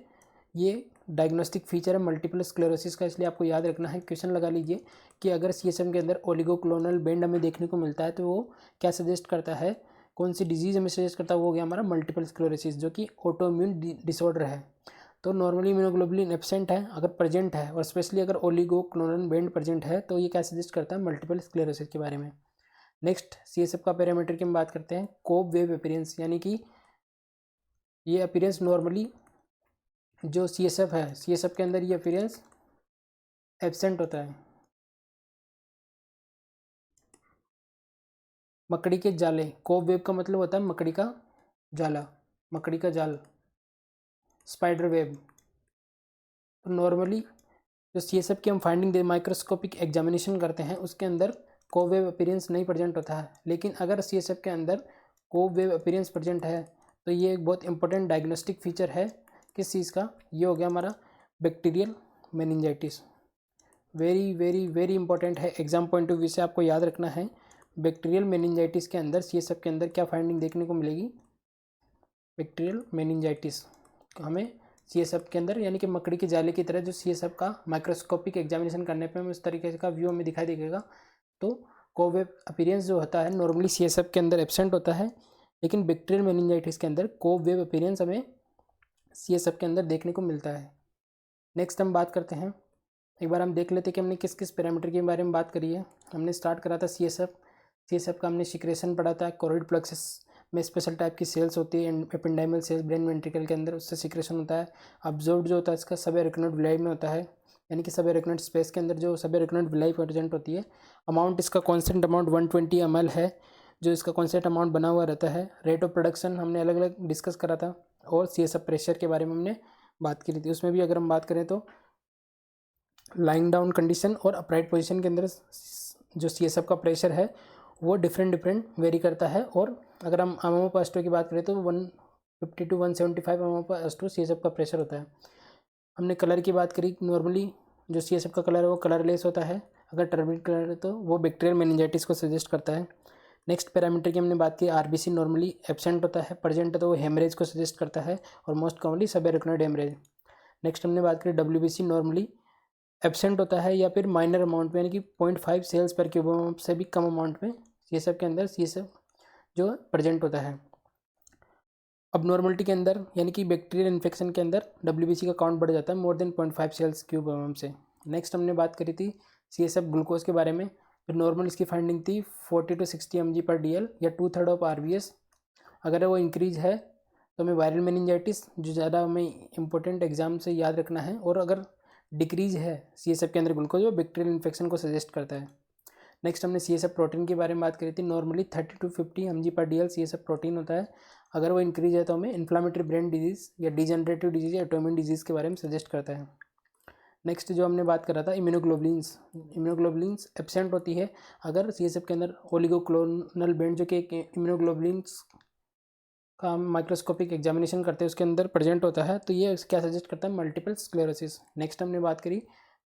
[SPEAKER 1] ये डायग्नोस्टिक फीचर है मल्टीपल स्क्लेरोसिस का, इसलिए आपको याद रखना है। क्वेश्चन लगा लीजिए कि अगर CSF के अंदर ओलिगोक्लोनल बेंड हमें देखने को मिलता है तो वो क्या सजेस्ट करता है, कौन सी डिजीज़ हमें सजेस्ट करता है, वो हो गया हमारा मल्टीपल स्क्लेरोसिस, जो कि ऑटो इम्यून डिसऑर्डर है। तो नॉर्मली इम्यूनोग्लोबुलिन एब्सेंट है, अगर प्रेजेंट है और स्पेशली अगर ओलिगोक्लोनल बेंड प्रेजेंट है तो ये क्या सजेस्ट करता है, मल्टीपल स्क्लेरोसिस के बारे में। नेक्स्ट CSF का पैरामीटर की हम बात करते हैं कोब वेव अपीयरेंस, यानी कि ये अपीयरेंस नॉर्मली जो CSF है CSF के अंदर ये अपीयरेंस एब्सेंट होता है। मकड़ी के जाले, कोब वेव का मतलब होता है मकड़ी का जाला, मकड़ी का जाल, स्पाइडर वेब। तो नॉर्मली जो CSF की हम फाइंडिंग दे माइक्रोस्कोपिक एग्जामिनेशन करते हैं उसके अंदर कोब वेव अपीयरेंस नहीं प्रेजेंट होता है, लेकिन अगर CSF के अंदर कोब वेव अपीयरेंस प्रेजेंट है तो ये एक बहुत इंपॉर्टेंट डायग्नोस्टिक फीचर है किस चीज़ का, ये हो गया हमारा bacterial meningitis. Very very very important है एग्जाम पॉइंट ऑफ व्यू से, आपको याद रखना है। बैक्टीरियल मेनिंजाइटिस के अंदर CSF के अंदर क्या फाइंडिंग देखने को मिलेगी, बैक्टीरियल मेनिंजाइटिस हमें CSF के अंदर यानी कि मकड़ी के जाले की तरह जो CSF का माइक्रोस्कोपिक एग्जामिनेशन करने पे हमें उस तरीके का व्यू हमें दिखाई देगा। तो कोब वेव अपीयरेंस जो होता है नॉर्मली CSF के अंदर एब्सेंट होता है, लेकिन बैक्टीरियल मेनिंजाइटिस के अंदर कोब वेव अपीयरेंस हमें CSF के अंदर देखने को मिलता है। नेक्स्ट हम बात करते हैं, एक बार हम देख लेते हैं कि हमने किस किस पैरामीटर के बारे में बात करी है। हमने स्टार्ट करा था CSF का हमने सिक्रेशन पढ़ा था, कोरोइड में स्पेशल टाइप की सेल्स होती है, एपेंडाइमल सेल्स ब्रेन वेंट्रिकल के अंदर, उससे सिक्रेशन होता है। अब्जॉर्ब्ड जो होता है इसका सब एरिकनोइड विलाई में होता है, यानी कि सब एरिकनोइड स्पेस के अंदर जो सब एरिकनोइड विलाई प्रेजेंट होती है। अमाउंट इसका कॉन्स्टेंट अमाउंट 120 ml है, जो इसका कॉन्स्टेंट अमाउंट बना हुआ रहता है। रेट ऑफ प्रोडक्शन हमने अलग अलग डिस्कस करा था, और CSF प्रेशर के बारे में हमने बात की थी। उसमें भी अगर हम बात करें तो लाइंग डाउन कंडीशन और अपराइट पोजीशन के अंदर जो CSF का प्रेशर है वो डिफरेंट वेरी करता है। और अगर हम एमओ/एस2 की बात करें तो 150 to 175 एमओ/एस2 CSF का प्रेशर होता है। हमने कलर की बात करी, नॉर्मली जो CSF का कलर है वो कलरलेस होता है। अगर टर्बिड कलर है तो वो बैक्टीरियल मेनिंजाइटिस को सजेस्ट करता है। नेक्स्ट पैरामीटर की हमने बात की, RBC नॉर्मली एब्सेंट होता है, प्रेजेंट है तो वो हेमरेज को सजेस्ट करता है, और मोस्ट कॉमनली सबएरिकनोइड हेमरेज। नेक्स्ट हमने बात करी WBC नॉर्मली एब्सेंट होता है या फिर माइनर अमाउंट में, यानी कि 0.5 सेल्स पर क्यूब से भी कम अमाउंट में CSF के अंदर CSF जो प्रेजेंट होता है। अब नॉर्मलिटी के अंदर यानी कि बैक्टीरियल इन्फेक्शन के अंदर WBC का काउंट बढ़ जाता है मोर देन 0.5 सेल्स क्यूब से। नेक्स्ट हमने बात करी थी CSF ग्लूकोज के बारे में। फिर नॉर्मल इसकी फाइंडिंग थी 40 to 60 mg/dl या 2/3 ऑफ RBS। अगर वो इंक्रीज है तो हमें वायरल मेनिंजाइटिस, जो ज़्यादा हमें इंपॉर्टेंट एग्जाम से याद रखना है, और अगर डिक्रीज है CSF के अंदर ग्लूकोज, वो बैक्टीरियल इन्फेक्शन को सजेस्ट करता है। नेक्स्ट हमने CSF प्रोटीन के बारे में बात करी थी। Normally 30 to 50 mg/dl CSF protein होता है। अगर वो इंक्रीज है तो हमें इन्फ्लामेटरी ब्रेन डिजीज़ या डिजेनरेटिव डिजीज़ या ऑटोइम्यून डिजीज़ के बारे में सजेस्ट करता है। नेक्स्ट जो हमने बात करा था इम्यूनोग्लोबुलिन्स एब्सेंट होती है अगर CSF के अंदर ओलिगोक्लोनल बैंड, जो कि एक इम्यूनोग्लोबुलिन्स का हम माइक्रोस्कोपिक एग्जामिनेशन करते हैं उसके अंदर प्रेजेंट होता है, तो ये क्या सजेस्ट करता है, मल्टीपल स्क्लेरोसिस। नेक्स्ट हमने बात करी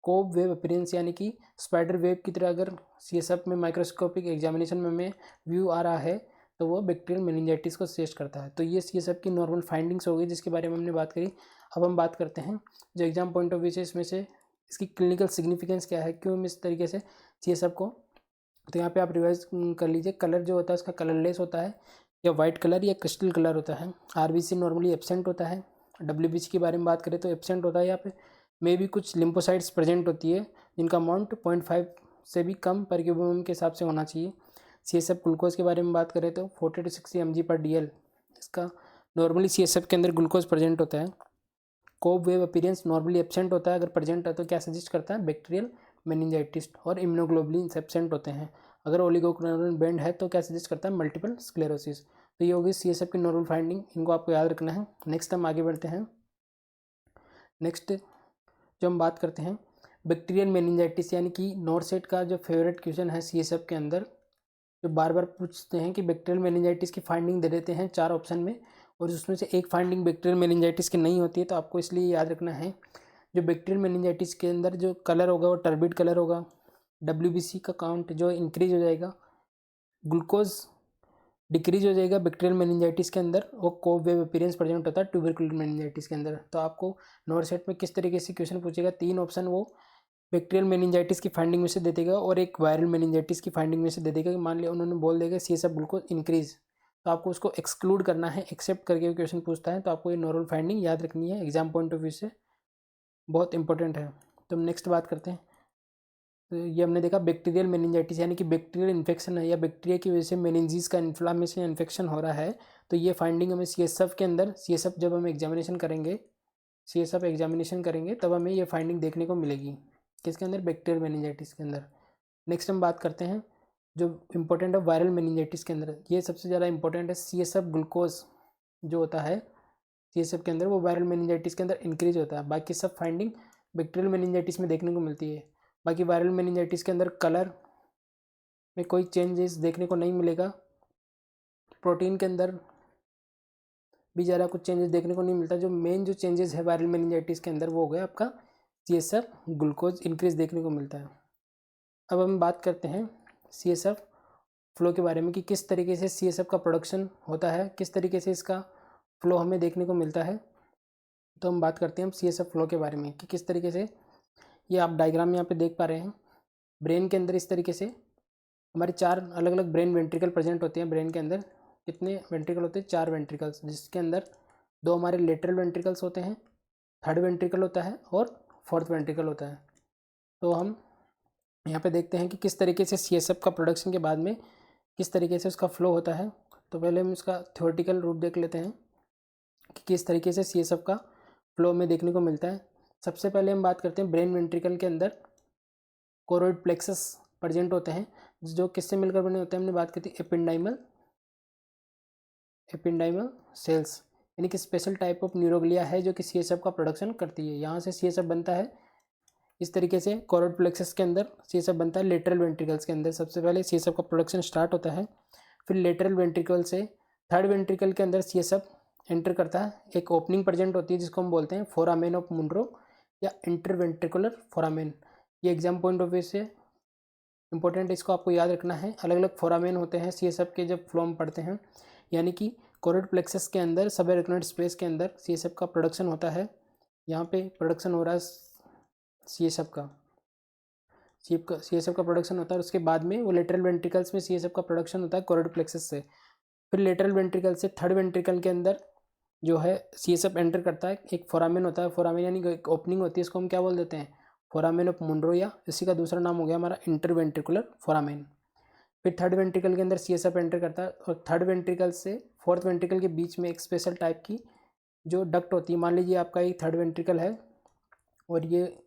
[SPEAKER 1] कोब वेव अपीयरेंस, यानी कि स्पाइडर वेव की तरह अगर CSF में माइक्रोस्कोपिक एग्जामिनेशन में हमें व्यू आ रहा है तो वो बैक्टीरियल मेनिंजाइटिस को सजेस्ट करता है। तो ये CSF की नॉर्मल फाइंडिंग्स हो गई जिसके बारे में हमने बात करी। अब हम बात करते हैं जो एग्जाम पॉइंट ऑफ व्यू से इसमें से इसकी क्लिनिकल सिग्निफिकेंस क्या है, क्यों हम इस तरीके से CSF को, तो यहाँ पे आप रिवाइज कर लीजिए। कलर जो होता है उसका कलरलेस होता है, या वाइट कलर या क्रिस्टल कलर होता है। RBC नॉर्मली एब्सेंट होता है। WBC के बारे में बात करें तो एब्सेंट होता है। यहाँ पे मे भी कुछ लिम्फोसाइट्स प्रेजेंट होती है जिनका अमाउंट 0.5 से भी कम पर क्यूब के हिसाब से होना चाहिए। CSF ग्लूकोज के बारे में बात करें तो 40 to 60 mg/dl इसका नॉर्मली CSF के अंदर ग्लूकोज प्रेजेंट होता है। कोब वेव अपीयरेंस नॉर्मली एब्सेंट होता है, अगर प्रेजेंट है तो क्या सजेस्ट करता है, बैक्टीरियल मेनिंजाइटिस। और इम्यूनोग्लोबुलिन्स एब्सेंट होते हैं, अगर ओलिगोक्लोनल बैंड है तो क्या सजेस्ट करता है, मल्टीपल स्क्लेरोसिस। तो ये होगी CSF की नॉर्मल फाइंडिंग, इनको आपको याद रखना है। नेक्स्ट हम आगे बढ़ते हैं। नेक्स्ट जो हम बात करते हैं बैक्टीरियल मेनिंजाइटिस, यानी कि नॉरसेट का जो फेवरेट क्वेश्चन है CSF के अंदर, जो बार बार पूछते हैं कि बैक्टीरियल मेनिंजाइटिस की फाइंडिंग दे देते हैं 4 ऑप्शन में, और उसमें से एक फाइंडिंग बैक्टीरियल मेनिंजाइटिस की नहीं होती है। तो आपको इसलिए याद रखना है जो बैक्टीरियल मेनिंजाइटिस के अंदर जो कलर होगा वो टर्बिड कलर होगा। WBC का काउंट जो इंक्रीज हो जाएगा, ग्लूकोज डिक्रीज हो जाएगा बैक्टीरियल मेनिंजाइटिस के अंदर, वो कोब वेव अपीयरेंस प्रेजेंट होता है ट्यूबरकुलर मेनिंजाइटिस के अंदर। तो आपको नॉरसेट में किस तरीके से क्वेश्चन पूछेगा, 3 ऑप्शन वो बैक्टीरियल मेनिंजाइटिस की फाइंडिंग में से दे देगा और एक वायरल मेनिंजाइटिस की फाइंडिंग में से दे देगा। मान लिया उन्होंने बोल देगा CSF ग्लूकोज इंक्रीज, तो आपको उसको एक्सक्लूड करना है, एक्सेप्ट करके क्वेश्चन पूछता है। तो आपको ये नॉर्मल फाइंडिंग याद रखनी है, एग्जाम पॉइंट ऑफ व्यू से बहुत इंपॉर्टेंट है। तो हम नेक्स्ट बात करते हैं। तो ये हमने देखा बैक्टीरियल मेनिंजाइटिस, यानी कि बैक्टीरियल इन्फेक्शन है या बैक्टीरिया की वजह से मेनिंजीज का इन्फ्लामेशन इन्फेक्शन हो रहा है। तो ये फाइंडिंग हमें CSF के अंदर, CSF जब हम एग्जामिनेशन करेंगे, CSF एग्जामिनेशन करेंगे तब हमें ये फाइंडिंग देखने को मिलेगी, किसके अंदर, बैक्टीरियल मेनिंजाइटिस के अंदर। नेक्स्ट हम बात करते हैं जो इम्पोर्टेंट है वायरल मेनिंजाइटिस के अंदर, ये सबसे ज़्यादा इंपॉर्टेंट है। CSF ग्लूकोज जो होता है CSF के अंदर वो वायरल मेनिंजाइटिस के अंदर इंक्रीज होता है, बाकी सब फाइंडिंग बैक्टीरियल मेनिंजाइटिस में देखने को मिलती है। बाकी वायरल मेनिंजाइटिस के अंदर कलर में कोई चेंजेस देखने को नहीं मिलेगा, प्रोटीन के अंदर भी ज़्यादा कुछ चेंजेस देखने को नहीं मिलता। जो मेन जो चेंजेस है वायरल मेनिंजाइटिस के अंदर वो हो गया आपका CSF ग्लूकोज इंक्रीज देखने को मिलता है। अब हम बात करते हैं CSF फ्लो के बारे में कि किस तरीके से CSF का प्रोडक्शन होता है, किस तरीके से इसका फ्लो हमें देखने को मिलता है। तो हम बात करते हैं हम CSF फ्लो के बारे में कि किस तरीके से, ये आप डायग्राम यहाँ पे देख पा रहे हैं। ब्रेन के अंदर इस तरीके से हमारे 4 अलग अलग ब्रेन वेंट्रिकल प्रेजेंट होते हैं। ब्रेन के अंदर कितने वेंट्रिकल होते हैं, 4 वेंट्रिकल्स, जिसके अंदर 2 हमारे लेटरल वेंट्रिकल्स होते हैं, 3rd वेंट्रिकल होता है और 4th वेंट्रिकल होता है। तो हम यहाँ पे देखते हैं कि किस तरीके से CSF का प्रोडक्शन के बाद में किस तरीके से उसका फ्लो होता है। तो पहले हम इसका थ्योरेटिकल रूप देख लेते हैं कि किस तरीके से CSF का फ्लो में देखने को मिलता है। सबसे पहले हम बात करते हैं ब्रेन वेंट्रिकल के अंदर कोरोइड प्लेक्सस प्रेजेंट होते हैं, जो किससे मिलकर बने होते हैं। हमने बात की थी एपिंडाइमल सेल्स, यानी कि स्पेशल टाइप ऑफ न्यूरोग्लिया है जो कि CSF का प्रोडक्शन करती है। यहाँ से CSF बनता है। इस तरीके से कोरोइड प्लेक्सस के अंदर CSF बनता है। लेटरल वेंट्रिकल्स के अंदर सबसे पहले CSF का प्रोडक्शन स्टार्ट होता है, फिर लेटरल वेंट्रिकल से थर्ड वेंट्रिकल के अंदर CSF एंटर करता है। एक ओपनिंग प्रेजेंट होती है जिसको हम बोलते हैं फोरामेन ऑफ मुनरो या इंटरवेंट्रिकुलर फोरामेन। ये एग्जाम पॉइंट ऑफ व्यू से इंपॉर्टेंट, इसको आपको याद रखना है। अलग अलग फोरामेन होते हैं CSF के जब फ्लो में पढ़ते हैं, यानी कि कोरोइड प्लेक्सस के अंदर सब एराकिनोइड स्पेस के अंदर CSF का प्रोडक्शन होता है। यहाँ पे प्रोडक्शन हो रहा है CSF का प्रोडक्शन होता है। उसके बाद में वो लेटरल वेंट्रिकल्स में CSF का प्रोडक्शन होता है कोरोइड प्लेक्सस से। फिर लेटरल वेंट्रिकल से थर्ड वेंट्रिकल के अंदर जो है CSF एंटर करता है। एक फोरामेन होता है, फोरामेन यानी एक ओपनिंग होती है, इसको हम क्या बोल देते हैं, फोरामेन ऑफ मुनरो, या इसी का दूसरा नाम हो गया हमारा इंटरवेंट्रिकुलर फोरामेन। फिर थर्ड वेंट्रिकल के अंदर CSF एंटर करता है और थर्ड वेंट्रिकल से फोर्थ वेंट्रिकल के बीच में एक स्पेशल टाइप की जो डक्ट होती है। मान लीजिए आपका एक थर्ड वेंट्रिकल है और ये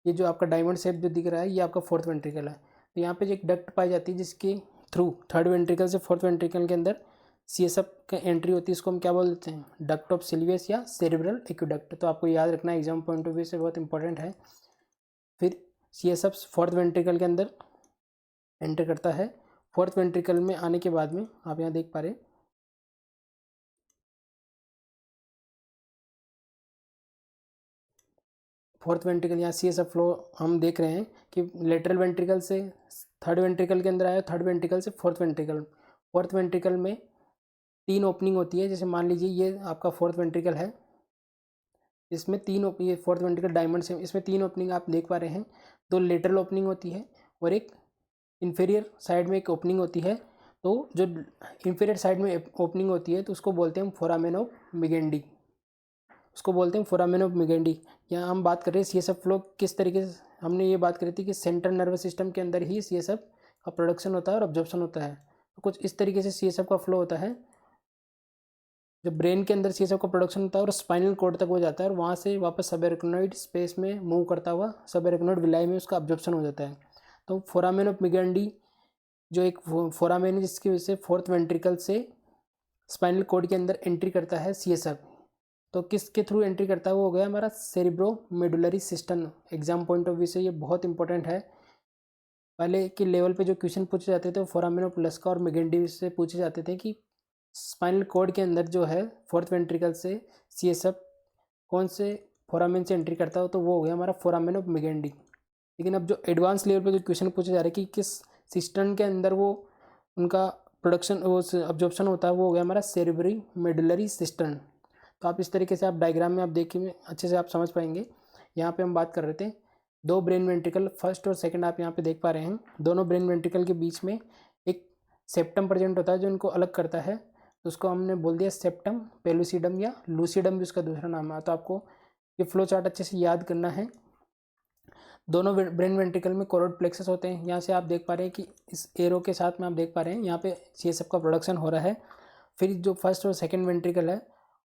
[SPEAKER 1] जो आपका डायमंड शेप जो दिख रहा है ये आपका फोर्थ वेंट्रिकल है। तो यहाँ पे एक डक्ट पाई जाती है जिसके थ्रू थर्ड वेंट्रिकल से फोर्थ वेंट्रिकल के अंदर CSF का एंट्री होती है। इसको हम क्या बोल देते हैं, डक्ट ऑफ सिल्वियस या सेरिब्रल एक्वेडक्ट। तो आपको याद रखना एग्जाम पॉइंट ऑफ व्यू से बहुत इंपॉर्टेंट है। फिर CSF फोर्थ वेंट्रिकल के अंदर एंटर करता है। फोर्थ वेंट्रिकल में आने के बाद में आप यहाँ देख पा रहे हैं फोर्थ वेंट्रिकल, यहाँ CSF फ्लो हम देख रहे हैं कि लेटरल वेंट्रिकल से थर्ड वेंट्रिकल के अंदर आया, थर्ड वेंट्रिकल से फोर्थ वेंट्रिकल में 3 ओपनिंग होती है। जैसे मान लीजिए ये आपका फोर्थ वेंट्रिकल है, इसमें ये फोर्थ वेंट्रिकल डायमंड से, इसमें 3 ओपनिंग आप देख पा रहे हैं। 2 लेटरल ओपनिंग होती है और एक इन्फीरियर साइड में एक ओपनिंग होती है। तो जो इन्फीरियर साइड में ओपनिंग होती है तो उसको बोलते हैं फोरामेन ऑफ मिगेंडी, यहाँ हम बात कर रहे हैं CSF फ्लो किस तरीके से। हमने ये बात करी थी कि सेंट्रल नर्वस सिस्टम के अंदर ही CSF का प्रोडक्शन होता है और अब्जॉर्प्शन होता है। तो कुछ इस तरीके से CSF का फ्लो होता है। जो ब्रेन के अंदर CSF का प्रोडक्शन होता है और स्पाइनल कॉर्ड तक हो जाता है और वहाँ से वापस सबएराकिनॉइड स्पेस में मूव करता हुआ सबएराकिनॉइड विलाई में उसका अब्जॉर्प्शन हो जाता है। तो फोरामेन ऑफ मिगेंडी जो एक फोरामेन है जिसकी वजह से फोर्थ वेंट्रिकल से स्पाइनल कॉर्ड के अंदर एंट्री करता है CSF। तो किसके थ्रू एंट्री करता है, वो हो गया हमारा cerebro medullary system. Exam point of view से ये बहुत इंपॉर्टेंट है। पहले के लेवल पे जो क्वेश्चन पूछे जाते थे वो फोरामेन ऑफ लस्का और मिगेंडी से पूछे जाते थे कि स्पाइनल कॉर्ड के अंदर जो है फोर्थ वेंट्रिकल से CSF कौन से फोरामेन से एंट्री करता हो, तो वो हो गया हमारा फोरामेन ऑफ मिगेंडी। लेकिन अब जो एडवांस लेवल पे जो क्वेश्चन पूछे जा रहे हैं कि किस सिस्टम के अंदर वो उनका प्रोडक्शन वो अब्जॉर्प्शन होता है, वो हो गया हमारा सेरिब्री मेडुलरी सिस्टम। तो आप इस तरीके से आप डायग्राम में आप देखिए अच्छे से आप समझ पाएंगे। यहाँ पे हम बात कर रहे थे 2 ब्रेन वेंट्रिकल, फर्स्ट और सेकंड आप यहाँ पे देख पा रहे हैं। दोनों ब्रेन वेंट्रिकल के बीच में एक सेप्टम प्रेजेंट होता है जो इनको अलग करता है। तो उसको हमने बोल दिया सेप्टम पेलुसिडम या लूसिडम भी उसका दूसरा नाम है। तो आपको ये फ्लो चार्ट अच्छे से याद करना है। दोनों ब्रेन वेंट्रिकल में कोरोइड प्लेक्सस होते हैं। यहाँ से आप देख पा रहे हैं कि इस एरो के साथ में आप देख पा रहे हैं यहाँ पे CSF का प्रोडक्शन हो रहा है। फिर जो फर्स्ट और सेकेंड वेंट्रिकल है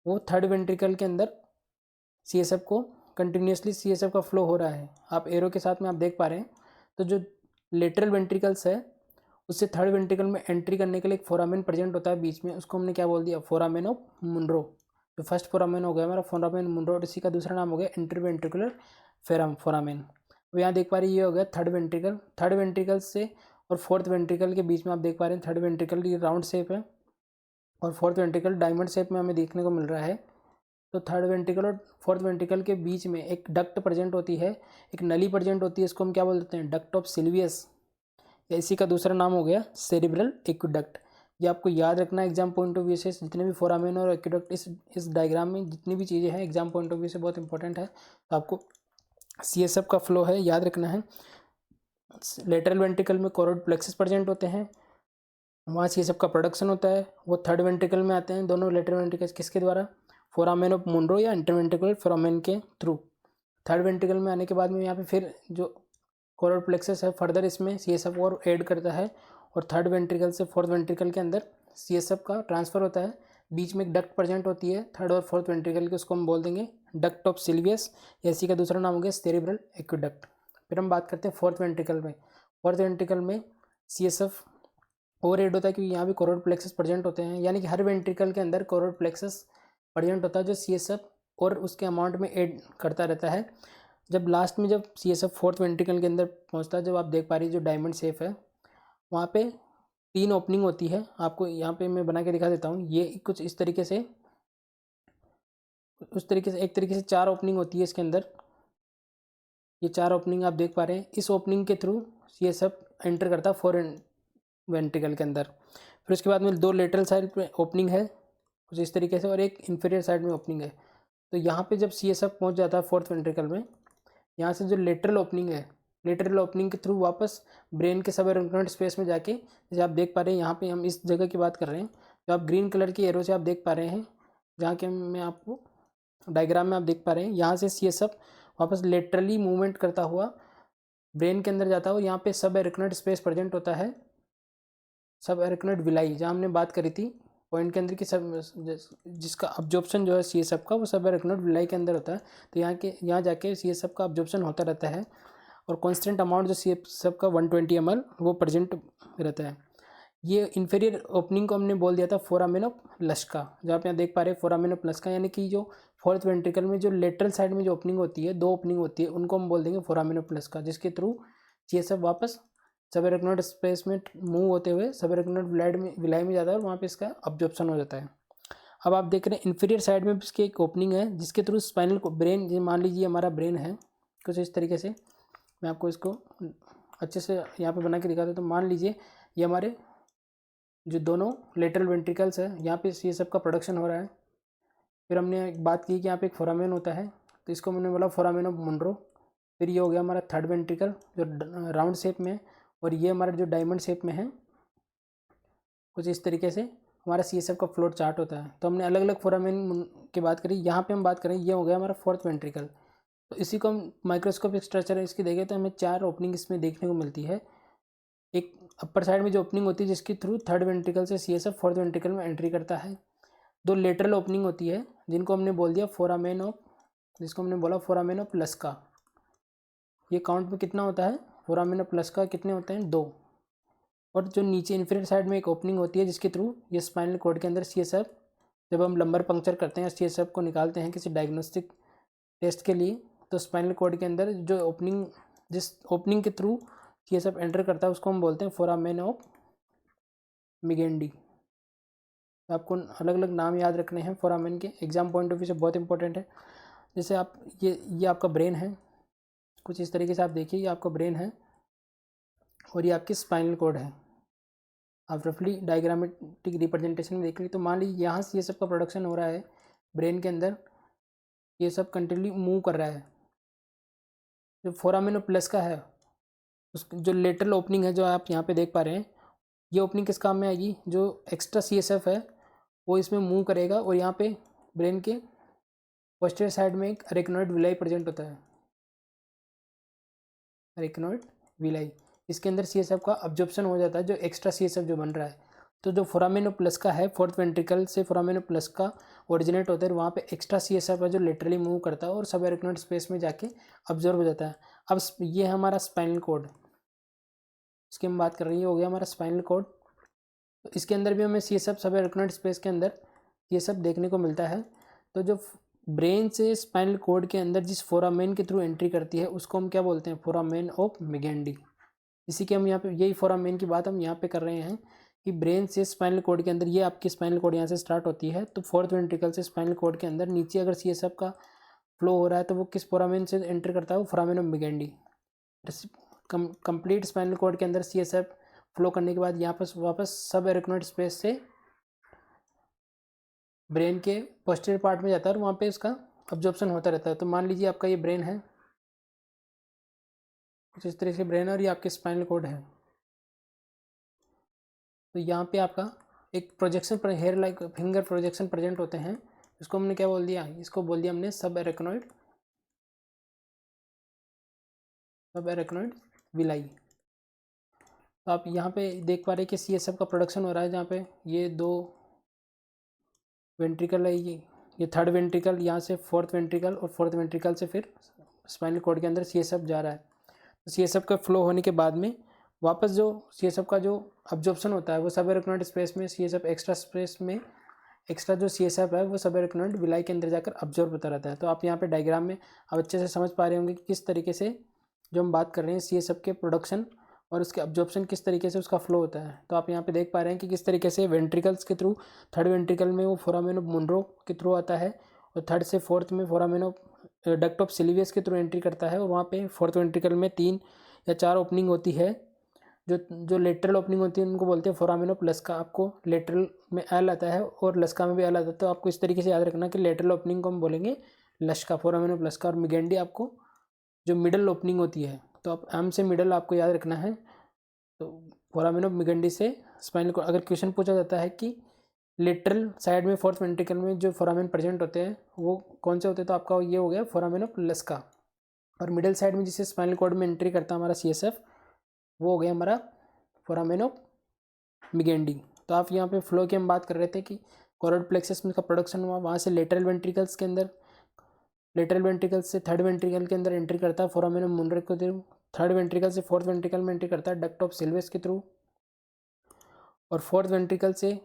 [SPEAKER 1] वो थर्ड वेंट्रिकल के अंदर CSF को कंटिन्यूसली CSF का फ्लो हो रहा है। आप एरो के साथ में आप देख पा रहे हैं। तो जो लेटरल वेंट्रिकल्स है उससे थर्ड वेंट्रिकल में एंट्री करने के लिए एक फोरामेन प्रेजेंट होता है बीच में, उसको हमने क्या बोल दिया, फोरामेन ऑफ मुनरो। जो फर्स्ट फोरामेन हो गया हमारा फोरामेन मुनरो और इसी का दूसरा नाम हो गया इंटरवेंट्रिकुलर फोरामेन। तो यहाँ देख पा रहे हैं ये हो गया थर्ड वेंट्रिकल से और फोर्थ वेंट्रिकल के बीच में आप देख पा रहे हैं थर्ड वेंट्रिकल ये राउंड शेप है और फोर्थ वेंट्रिकल डायमंड शेप में हमें देखने को मिल रहा है। तो थर्ड वेंट्रिकल और फोर्थ वेंट्रिकल के बीच में एक डक्ट प्रेजेंट होती है, एक नली प्रेजेंट होती है, इसको हम क्या बोल देते हैं, डक्ट ऑफ सिल्वियस, या इसी का दूसरा नाम हो गया सेरिब्रल एक्वेडक्ट। ये आपको याद रखना एग्जाम पॉइंट ऑफ व्यू से। जितने भी फोरामेन और एक्वेडक्ट इस डायग्राम में जितनी भी चीज़ें हैं एग्जाम पॉइंट ऑफ व्यू से बहुत इंपॉर्टेंट है। तो आपको CSF का फ्लो है याद रखना है। लेटरल वेंट्रिकल में कोरोइड प्लेक्सस प्रेजेंट होते हैं, वहाँ CSF का प्रोडक्शन होता है। वो थर्ड वेंट्रिकल में आते हैं दोनों लेटरल वेंट्रिकल्स किसके द्वारा, फोरामेन ऑफ मुनरो या इंटरवेंट्रिकुलर फोरामेन के थ्रू। थर्ड वेंट्रिकल में आने के बाद में यहाँ पे फिर जो कोरोइड प्लेक्सस है फर्दर इसमें CSF और ऐड करता है और थर्ड वेंट्रिकल से फोर्थ वेंट्रिकल के अंदर CSF का ट्रांसफ़र होता है, बीच में एक डक्ट प्रेजेंट होती है थर्ड और फोर्थ वेंट्रिकल की, उसको हम बोल देंगे डक्ट ऑफ सिल्वियस, इसी का दूसरा नाम हो गया सेरेब्रल एक्वेडक्ट। फिर हम बात करते हैं फोर्थ वेंट्रिकल में। फोर्थ वेंट्रिकल में CSF ओवरहेड होता है क्योंकि यहाँ भी कोरोइड प्लेक्सस प्रेजेंट होते हैं, यानी कि हर वेंट्रिकल के अंदर कोरोइड प्लेक्सस प्रेजेंट होता है जो CSF और उसके अमाउंट में ऐड करता रहता है। जब लास्ट में जब CSF फोर्थ वेंट्रिकल के अंदर पहुँचता है, जब आप देख पा रही जो डायमंड शेप है, वहाँ पे 3 ओपनिंग होती है। आपको यहाँ पे मैं बना के दिखा देता हूँ, ये कुछ इस तरीके से, उस तरीके से, एक तरीके से 4 ओपनिंग होती है इसके अंदर। ये 4 ओपनिंग आप देख पा रहे हैं। इस ओपनिंग के थ्रू CSF एंटर करता है फोर वेंट्रिकल के अंदर। फिर उसके बाद में 2 लेटरल साइड पे ओपनिंग है कुछ इस तरीके से, और एक इन्फीरियर साइड में ओपनिंग है। तो यहाँ पे जब CSF पहुँच जाता है फोर्थ वेंट्रिकल में, यहाँ से जो लेटरल ओपनिंग है, लेटरल ओपनिंग के थ्रू वापस ब्रेन के सब एरोनॉइड स्पेस में जाके, जैसे आप देख पा रहे हैं यहाँ पे हम इस जगह की बात कर रहे हैं, जो आप ग्रीन कलर की एरो से आप देख पा रहे हैं, जहाँ के मैं आपको डायग्राम में आप देख पा रहे हैं, यहाँ से CSF वापस लेटरली मूवमेंट करता हुआ ब्रेन के अंदर जाता है, और यहाँ पे सब एरोनॉइड स्पेस प्रेजेंट होता है, सब एरोनॉइड विलाई, जहाँ हमने बात करी थी पॉइंट के अंदर की सब जिसका अब्जॉर्प्शन जो है CSF का, वो सब एरोनॉइड विलाई के अंदर होता है। तो यहाँ जाके CSF का अब्जॉर्प्शन होता रहता है, और कॉन्स्टेंट अमाउंट जो CSF का 120 ml वो प्रेजेंट रहता है। ये इन्फीरियर ओपनिंग को हमने बोल दिया था फोरामेन ऑफ लस्का, जहाँ पे यहाँ देख पा रहे हैं फोरामेन ऑफ लस्का, यानी कि जो फोर्थ वेंट्रिकल में जो लेटरल साइड में जो ओपनिंग होती है, 2 ओपनिंग होती है, उनको हम बोल देंगे फोरामेन ऑफ लस्का, जिसके थ्रू CSF वापस सब एरोनॉइड स्पेस में मूव होते हुए सब एरोनॉइड विलाई में जाता है, और वहाँ पे इसका अब्जॉर्प्शन हो जाता है। अब आप देख रहे हैं इन्फीरियर साइड में इसकी एक ओपनिंग है, जिसके थ्रू स्पाइनल को ब्रेन, मान लीजिए हमारा ब्रेन है कुछ इस तरीके से, मैं आपको इसको अच्छे से यहाँ पे बना के दिखाता हूँ। तो मान लीजिए ये हमारे जो दोनों लेटरल वेंट्रिकल्स है, यहाँ पे CSF का प्रोडक्शन हो रहा है। फिर हमने एक बात की कि यहाँ पे एक फोरामेन होता है, तो इसको मैंने बोला फोरामेन ऑफ मुनरो। फिर ये हो गया हमारा थर्ड वेंट्रिकल जो राउंड शेप में है, और ये हमारा जो डायमंड शेप में है, कुछ इस तरीके से हमारा CSF का फ्लोट चार्ट होता है। तो हमने अलग अलग फोरामेन की बात करी, यहाँ पे हम बात करें, ये हो गया हमारा फोर्थ वेंट्रिकल। तो इसी को हम माइक्रोस्कोपिक स्ट्रक्चर है इसकी देखें तो हमें 4 ओपनिंग इसमें देखने को मिलती है। एक अपर साइड में जो ओपनिंग होती है, जिसके थ्रू थर्ड वेंट्रिकल से CSF फोर्थ वेंट्रिकल में एंट्री करता है। 2 लेटरल ओपनिंग होती है, जिनको हमने बोल दिया फोरामेन ऑफ, जिसको हमने बोला फोरामेन ऑफ लस्का। ये काउंट में कितना होता है, फोरामेन ऑफ लस्का कितने होते हैं, 2। और जो नीचे इन्फीरियर साइड में एक ओपनिंग होती है, जिसके थ्रू ये स्पाइनल कॉर्ड के अंदर CSF, जब हम लंबर पंक्चर करते हैं CSF को निकालते हैं किसी डायग्नोस्टिक टेस्ट के लिए, तो स्पाइनल कॉर्ड के अंदर जो ओपनिंग, जिस ओपनिंग के थ्रू CSF एंटर करता है, उसको हम बोलते हैं फोरामेन ऑफ मिगेंडी। आपको अलग अलग नाम याद रखने हैं फोरामेन के, एग्जाम पॉइंट ऑफ व्यू से बहुत इंपॉर्टेंट है। जैसे आप ये आपका ब्रेन है, कुछ इस तरीके से आप देखिए, ये आपका ब्रेन है और ये आपकी स्पाइनल कॉर्ड है। आप रफली डायग्रामेटिक रिप्रेजेंटेशन में देख ली, तो मान लीजिए यहाँ से ये सब का प्रोडक्शन हो रहा है ब्रेन के अंदर, ये सब कंटिन्यू मूव कर रहा है। जो फोरामेन ऑफ प्लस का है, उस जो लेटरल ओपनिंग है जो आप यहाँ पे देख पा रहे हैं, ये ओपनिंग किस काम में आएगी, जो एक्स्ट्रा CSF है वो इसमें मूव करेगा, और यहाँ पे ब्रेन के पोस्टीरियर साइड में एक अरेक्नॉइड विलाई प्रेजेंट होता है, अरेक्नॉइड विलाई, इसके अंदर CSF का अब्जॉर्प्शन हो जाता है, जो एक्स्ट्रा CSF जो बन रहा है। तो जो फोरामेन ऑफ प्लस का है, फोर्थ वेंट्रिकल से फोरामेन ऑफ प्लस का ओरिजिनेट होता है, वहाँ पे एक्स्ट्रा CSF है जो लिटरली मूव करता है और सब एरोनॉइड स्पेस में जाके अब्जॉर्ब हो जाता है। अब ये है हमारा स्पाइनल कॉर्ड, इसकी हम बात कर रहे हैं, हो गया हमारा स्पाइनल कॉर्ड। तो इसके अंदर भी हमें CSF सब एरोनॉइड स्पेस के अंदर ये सब देखने को मिलता है। तो जो ब्रेन से स्पाइनल कॉर्ड के अंदर जिस फोरामेन के थ्रू एंट्री करती है, उसको हम क्या बोलते हैं, फोरामेन ऑफ मिगेंडी। इसी के हम यहाँ पे, यही फोरामेन की बात हम यहाँ पे कर रहे हैं कि ब्रेन से स्पाइनल कॉर्ड के अंदर, ये आपकी स्पाइनल कॉर्ड यहाँ से स्टार्ट होती है, तो फोर्थ वेंट्रिकल से स्पाइनल कॉर्ड के अंदर नीचे अगर CSF का फ्लो हो रहा है, तो वो किस फोरामेन से एंटर करता है, वो foramen of Magendie. Complete spinal cord के अंदर CSF फ्लो करने के बाद यहाँ पर वापस सब एरोनॉइड स्पेस से ब्रेन के पोस्टीरियर पार्ट में जाता है, और वहाँ पे उसका अब्जॉर्प्शन होता रहता है। तो मान लीजिए आपका ये ब्रेन है, कुछ इस तरह से ब्रेन है, और ये आपके स्पाइनल कॉर्ड है। तो यहाँ पे आपका एक प्रोजेक्शन पर hair like finger projection present होते हैं, इसको हमने क्या बोल दिया, इसको बोल दिया हमने सब एरोनॉइड विलाई। तो आप यहाँ पे देख पा रहे हैं कि CSF का प्रोडक्शन हो रहा है, जहाँ पे ये 2 वेंट्रिकल है, ये थर्ड वेंट्रिकल, यहाँ से फोर्थ वेंट्रिकल, और फोर्थ वेंट्रिकल से फिर स्पाइनल कॉर्ड के अंदर CSF जा रहा है। तो CSF का फ्लो होने के बाद में वापस जो CSF का जो अब्जॉर्प्शन होता है वो सब एरेक्नोइड स्पेस में, CSF एक्स्ट्रा स्पेस में, एक्स्ट्रा जो CSF है वो सब एरेक्नोइड विलाई के अंदर जाकर अब्जॉर्ब होता रहता है। तो आप यहाँ पे डायग्राम में आप अच्छे से समझ पा रहे होंगे कि किस तरीके से जो हम बात कर रहे हैं CSF के प्रोडक्शन और उसके अब्जॉर्प्शन किस तरीके से उसका फ्लो होता है। तो आप यहाँ पे देख पा रहे हैं कि किस तरीके से वेंट्रिकल्स के थ्रू, थर्ड वेंट्रिकल में वो फोरामेन ऑफ मुनरो के थ्रू आता है, और थर्ड से फोर्थ में फोरामेन ऑफ डक्ट ऑफ सिलिवियस के थ्रू एंट्री करता है, और वहाँ पे फोर्थ वेंट्रिकल में 3 या 4 ओपनिंग होती है। जो लेटरल ओपनिंग होती है उनको बोलते हैं फोरामेन ऑफ लस्का। आपको लेटरल में एल आता है और लस्का में भी एल आता है, तो आपको इस तरीके से याद रखना कि लेटरल ओपनिंग को हम बोलेंगे लस्का, फोरामेन ऑफ लस्का, और मिगेंडी आपको जो मिडल ओपनिंग होती है, तो आप एम से मिडल आपको याद रखना है। तो फोरामेन ऑफ मिगेंडी से स्पाइनल कॉर्ड, अगर क्वेश्चन पूछा जाता है कि लेटरल साइड में फोर्थ वेंट्रिकल में जो फोरामेन प्रेजेंट होते हैं वो कौन से होते हैं, तो आपका ये हो गया फोरामेन ऑफ लस्का। और मिडल साइड में जिससे स्पाइनल कॉर्ड में एंट्री करता है हमारा CSF, वो हो गया हमारा फोरामेन ऑफ मिगेंडी। तो आप यहाँ पे फ्लो की हम बात कर रहे थे कि कॉर्ड प्लेक्सस में का प्रोडक्शन हुआ, वहाँ से लेटरल वेंट्रिकल्स के अंदर, लेटरल वेंट्रिकल से थर्ड वेंट्रिकल के अंदर एंट्री करता है फोरामेन ऑफ मुनरो के थ्रू, थर्ड वेंट्रिकल से फोर्थ वेंट्रिकल में एंट्री करता है डक्ट ऑफ सिल्वेस के थ्रू, और फोर्थ वेंट्रिकल से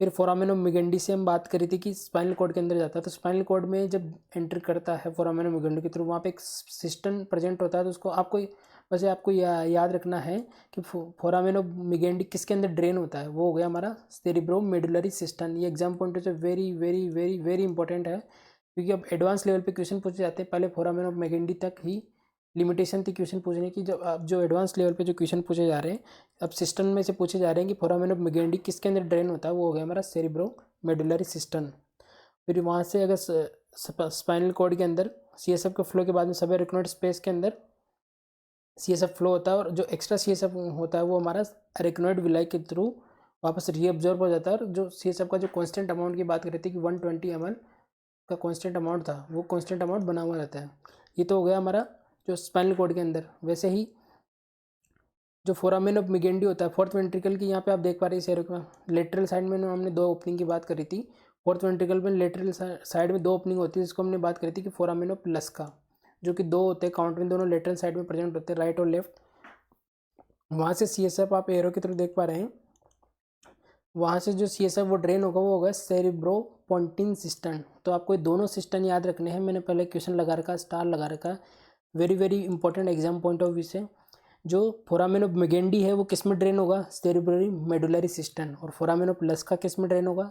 [SPEAKER 1] फिर फोरामेन ऑफ मिगेंडी से हम बात करी थी कि स्पाइनल कॉर्ड के अंदर जाता है। तो स्पाइनल कॉर्ड में जब एंटर करता है फोरामेन ऑफ मिगेंडी के थ्रू, वहाँ पे एक सिस्टम प्रेजेंट होता है, तो उसको आपको वैसे आपको याद रखना है कि फोरामेन ऑफ मिगेंडी किसके अंदर ड्रेन होता है, वो हो गया हमारा सेरिब्रो मेडुलरी सिस्टम। ये एग्जाम पॉइंट से very very very very important है, क्योंकि अब एडवांस लेवल पे क्वेश्चन पूछे जाते हैं। पहले फोरामेन ऑफ मिगेंडी तक ही लिमिटेशन थी क्वेश्चन पूछने की, जब अब जो एडवांस लेवल पे जो क्वेश्चन पूछे जा रहे हैं, अब सिस्टम में से पूछे जा रहे हैं कि फोरामेन ऑफ मिगेंडी किसके अंदर ड्रेन होता है, वो हो गया हमारा सेरिब्रो मेडुलरी सिस्टम। फिर वहाँ से अगर स्पाइनल कॉर्ड के अंदर CSF के फ्लो के बाद में सब एरेक्नोइड स्पेस के अंदर CSF फ्लो होता है, और जो एक्स्ट्रा CSF होता है वो हमारा एरेक्नोइड विलाई के थ्रू वापस रीअब्जॉर्ब हो जाता है। और जो CSF का जो कांस्टेंट अमाउंट की बात करी थी कि 120 ml का कांस्टेंट अमाउंट था, वो कांस्टेंट अमाउंट बना हुआ रहता है। ये तो हो गया हमारा जो स्पाइनल कॉर्ड के अंदर। वैसे ही जो फोरामेन ऑफ मिगेंडी होता है फोर्थ वेंट्रिकल की, यहाँ पे आप देख पा रहे हैं लेटरल साइड में हमने 2 ओपनिंग की बात करी थी। फोर्थ वेंट्रिकल में लेटरल साइड में 2 ओपनिंग होती है, जिसको हमने बात करी थी कि फोरामेन ऑफ लस्का, जो कि 2 होते हैं काउंट में, दोनों लेटरल साइड में प्रेजेंट होते हैं, राइट और लेफ्ट। वहाँ से CSF आप एरो की तरफ देख पा रहे हैं, वहाँ से जो CSF वो ड्रेन होगा वो होगा सेरिब्रोपोंटिन सिस्टम। तो आपको ये दोनों सिस्टम याद रखने हैं, मैंने पहले क्वेश्चन लगा रखा, स्टार लगा रखा, very very important exam point of view से। जो फोरामेन ऑफ मिगेंडी है वो किस में ड्रेन होगा, सेरिब्ररी मेडुलरी सिस्टम, और फोरामेन ऑफ लस्का किस में ड्रेन होगा,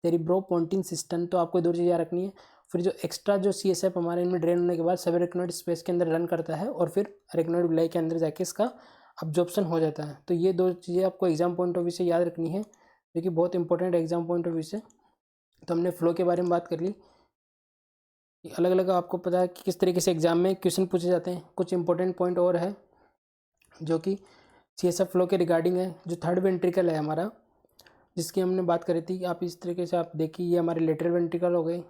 [SPEAKER 1] सेरिब्रोपोंटिन सिस्टम। तो आपको 2 चीज़ याद रखनी है। फिर जो एक्स्ट्रा जो CSF हमारे इनमें ड्रेन होने के बाद सब एरेक्नोइड स्पेस के अंदर रन करता है, और फिर एरेक्नोइड विलाई के अंदर जाके इसका अब्जॉर्प्शन हो जाता है। तो ये 2 चीज़ें आपको एग्जाम पॉइंट ऑफ व्यू से याद रखनी है, जो कि बहुत important exam point of view से। तो हमने फ्लो के बारे में बात कर ली, अलग अलग आपको पता है कि किस तरीके से एग्जाम में क्वेश्चन पूछे जाते हैं। कुछ इंपॉर्टेंट पॉइंट और है जो कि CSF फ्लो के रिगार्डिंग है। जो थर्ड वेंट्रिकल है हमारा, जिसकी हमने बात करी थी, आप इस तरीके से आप देखिए, ये हमारे लेटरल वेंट्रिकल हो गए,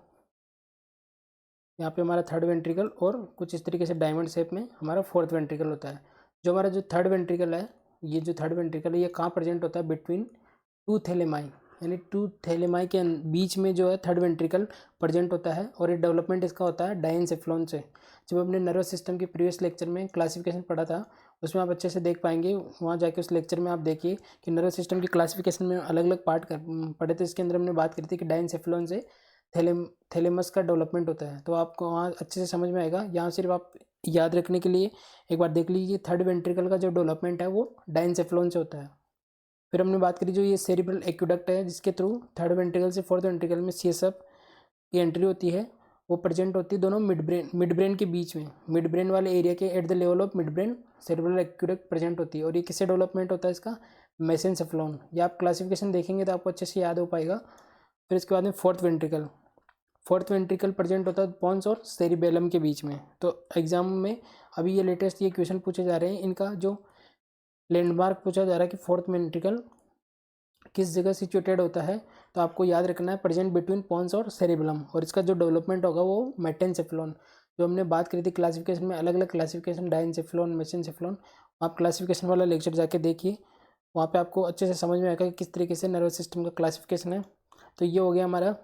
[SPEAKER 1] यहाँ पे हमारा थर्ड वेंट्रिकल, और कुछ इस तरीके से डायमंड शेप में हमारा फोर्थ वेंट्रिकल होता है। जो हमारा जो थर्ड वेंट्रिकल है, ये जो थर्ड वेंट्रिकल है ये कहाँ प्रेजेंट होता है, बिटवीन 2 थैलेमाई, यानी 2 थैलेमाई के बीच में जो है थर्ड वेंट्रिकल प्रेजेंट होता है। और ये डेवलपमेंट इसका होता है डायनसेफ्लॉन से। जब हमने नर्वस सिस्टम के प्रीवियस लेक्चर में क्लासिफिकेशन पढ़ा था, उसमें आप अच्छे से देख पाएंगे, वहाँ जाके उस लेक्चर में आप देखिए कि नर्वस सिस्टम की क्लासिफिकेशन में अलग अलग पार्ट पढ़े थे। इसके अंदर हमने बात करी थी कि डायनसेफ्लॉन से थैलेमस का डेवलपमेंट होता है। तो आपको वहाँ अच्छे से समझ में आएगा। यहाँ सिर्फ आप याद रखने के लिए एक बार देख लीजिए, थर्ड वेंट्रिकल का जो डेवलपमेंट है वो डायनसेफ्लॉन से होता है। फिर हमने बात करी जो ये सेरिब्रल एक्विडक्ट है, जिसके थ्रू थर्ड वेंट्रिकल से फोर्थ वेंट्रिकल में CSF की एंट्री होती है, वो प्रेजेंट होती है दोनों मिड ब्रेन के बीच में, मिड ब्रेन वाले एरिया के at the level of mid brain cerebral aqueduct present होती है। और ये किससे डेवलपमेंट होता है इसका, मेसेनसेफ्लॉन। ये आप क्लासिफिकेशन देखेंगे तो आपको अच्छे से याद हो पाएगा। फिर इसके बाद में फोर्थ वेंट्रिकल प्रेजेंट होता है पॉन्स और सेरिबेलम के बीच में। तो एग्जाम में अभी ये लेटेस्ट ये क्वेश्चन पूछे जा रहे हैं, इनका जो लैंडमार्क पूछा जा रहा है कि फोर्थ वेंट्रिकल किस जगह सिचुएटेड होता है, तो आपको याद रखना है प्रेजेंट बिटवीन पॉन्स और सेरिबेलम। और इसका जो डेवलपमेंट होगा वो मेटेनसेफ्लॉन, जो हमने बात करी थी क्लासिफिकेशन में, अलग अलग क्लासिफिकेशन डायनसेफ्लॉन, मेसेनसेफ्लॉन, आप क्लासिफिकेशन वाला लेक्चर जाके देखिए, वहाँ पे आपको अच्छे से समझ में आएगा कि किस तरीके से नर्वस सिस्टम का क्लासिफिकेशन है। तो ये हो गया हमारा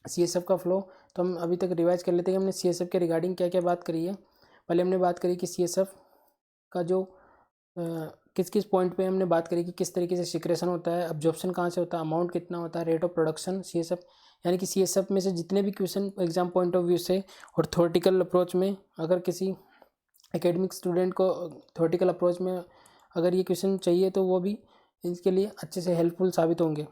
[SPEAKER 1] CSF का फ्लो। तो हम अभी तक रिवाइज कर लेते हैं कि हमने CSF के रिगार्डिंग क्या क्या बात करी है। पहले हमने बात करी कि CSF का जो किस किस पॉइंट पे हमने बात करी कि किस तरीके से सिक्रेशन होता है, अब्जॉर्प्शन कहाँ से होता है, अमाउंट कितना होता है, रेट ऑफ प्रोडक्शन CSF, यानी कि CSF में से जितने भी question exam point of view से और थ्योरेटिकल अप्रोच में, अगर किसी एकेडमिक स्टूडेंट को थ्योरेटिकल अप्रोच में अगर ये क्वेश्चन चाहिए तो वो भी इसके लिए अच्छे से हेल्पफुल साबित होंगे।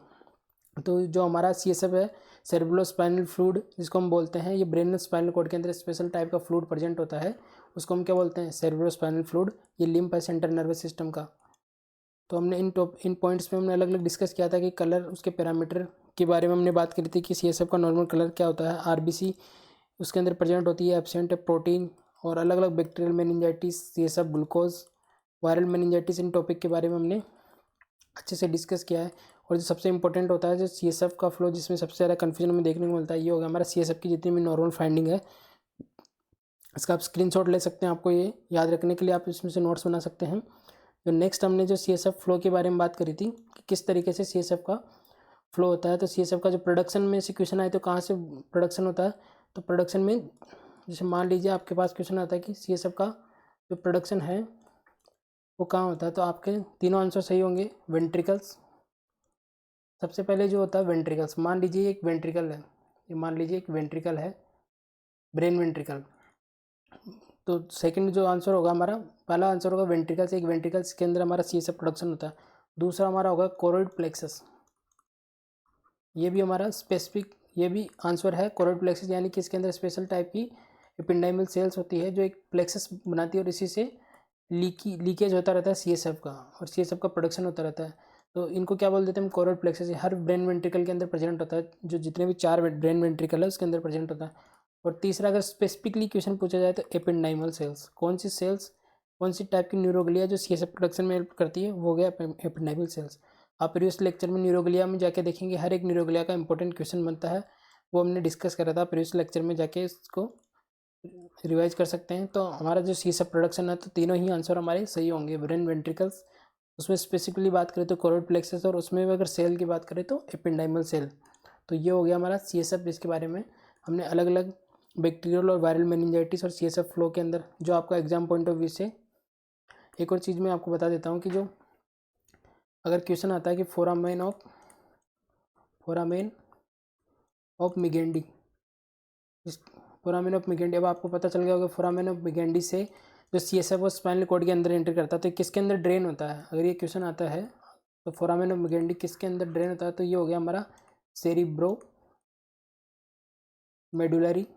[SPEAKER 1] तो जो हमारा CSF है, सेरेब्रोस्पाइनल फ्लूइड जिसको हम बोलते हैं, ये ब्रेन स्पाइनल कॉर्ड के अंदर स्पेशल टाइप का फ्लूइड प्रेजेंट होता है, उसको हम क्या बोलते हैं, सेरेब्रोस्पाइनल फ्लूइड। ये लिम्फ है सेंट्रल नर्वस सिस्टम का। तो हमने इन पॉइंट्स में हमने अलग अलग डिस्कस किया था कि कलर, उसके पैरामीटर के बारे में हमने बात करी थी कि CSF का नॉर्मल कलर क्या होता है, RBC उसके अंदर प्रेजेंट होती है, एब्सेंट है प्रोटीन, और अलग अलग bacterial meningitis, CSF glucose, viral meningitis, इन टॉपिक के बारे में हमने अच्छे से डिस्कस किया है। और जो सबसे इंपॉर्टेंट होता है जो CSF का फ्लो, जिसमें सबसे ज़्यादा कन्फ्यूजन हमें देखने को मिलता है, ये होगा हमारा CSF की जितनी भी नॉर्मल फाइंडिंग है, इसका आप स्क्रीनशॉट ले सकते हैं। आपको ये याद रखने के लिए आप इसमें से नोट्स बना सकते हैं। जो नेक्स्ट हमने जो CSF फ्लो के बारे में बात करी थी कि किस तरीके से CSF का फ्लो होता है, तो CSF का जो प्रोडक्शन में से क्वेश्चन आए तो कहाँ से प्रोडक्शन होता है, तो प्रोडक्शन में जैसे मान लीजिए आपके पास क्वेश्चन आता है कि CSF का जो प्रोडक्शन है वो कहाँ होता है, तो आपके तीनों आंसर सही होंगे। वेंट्रिकल्स, सबसे पहले जो होता है वेंट्रिकल्स, मान लीजिए एक वेंट्रिकल है, ये मान लीजिए एक वेंट्रिकल है, ब्रेन वेंट्रिकल। तो सेकंड जो आंसर होगा हमारा, पहला आंसर होगा वेंट्रिकल्स, एक वेंट्रिकल्स के अंदर हमारा CSF प्रोडक्शन होता है। दूसरा हमारा होगा कोरोइड प्लेक्सस, ये भी हमारा स्पेसिफिक, ये भी आंसर है कोरोइड प्लेक्सस, यानी कि इसके अंदर स्पेशल टाइप की एपिंडाइमल सेल्स होती है जो एक प्लेक्सस बनाती है और इसी से लीकेज होता रहता है CSF का, और CSF का प्रोडक्शन होता रहता है। तो इनको क्या बोल देते हैं हम, कोरोइड प्लेक्सस। हर ब्रेन वेंट्रिकल के अंदर प्रेजेंट होता है, जो जितने भी 4 ब्रेन वेंट्रिकल है उसके अंदर प्रेजेंट होता है। और तीसरा अगर स्पेसिफिकली क्वेश्चन पूछा जाए तो एपिंडाइमल सेल्स, कौन सी सेल्स, कौन सी टाइप की न्यूरोग्लिया जो CSF प्रोडक्शन में हेल्प करती है, वो हो गया एपिंडाइमल सेल्स। आप प्रीवियस लेक्चर में न्यूरोग्लिया में जाके देखेंगे, हर एक न्यूरोग्लिया का इंपॉर्टेंट क्वेश्चन बनता है, वो हमने डिस्कस करा था प्रीवियस लेक्चर में, जाके इसको रिवाइज कर सकते हैं। तो हमारा जो CSF प्रोडक्शन है, तो तीनों ही आंसर हमारे सही होंगे। ब्रेन वेंट्रिकल्स, उसमें स्पेसिफिकली बात करें तो कोरोइड प्लेक्सस, और उसमें अगर सेल की बात करें तो एपिंडाइमल सेल। तो ये हो गया हमारा CSF, जिसके बारे में हमने अलग अलग बैक्टीरियल और वायरल मेनिंजाइटिस और CSF फ्लो के अंदर जो आपका एग्जाम पॉइंट ऑफ व्यू से। एक और चीज़ मैं आपको बता देता हूँ कि जो अगर क्वेश्चन आता है कि foramen of Magendie, foramen of मिगेंडी, अब आपको पता चल गया होगा फोरामेन ऑफ मिगेंडी से जो CSF वो स्पाइनल कॉर्ड के अंदर एंटर करता है, तो किसके अंदर ड्रेन होता है, अगर ये क्वेश्चन आता है तो फोरामेन ऑफ मिगेंडी किसके अंदर ड्रेन होता है, तो ये हो गया हमारा cerebro medullary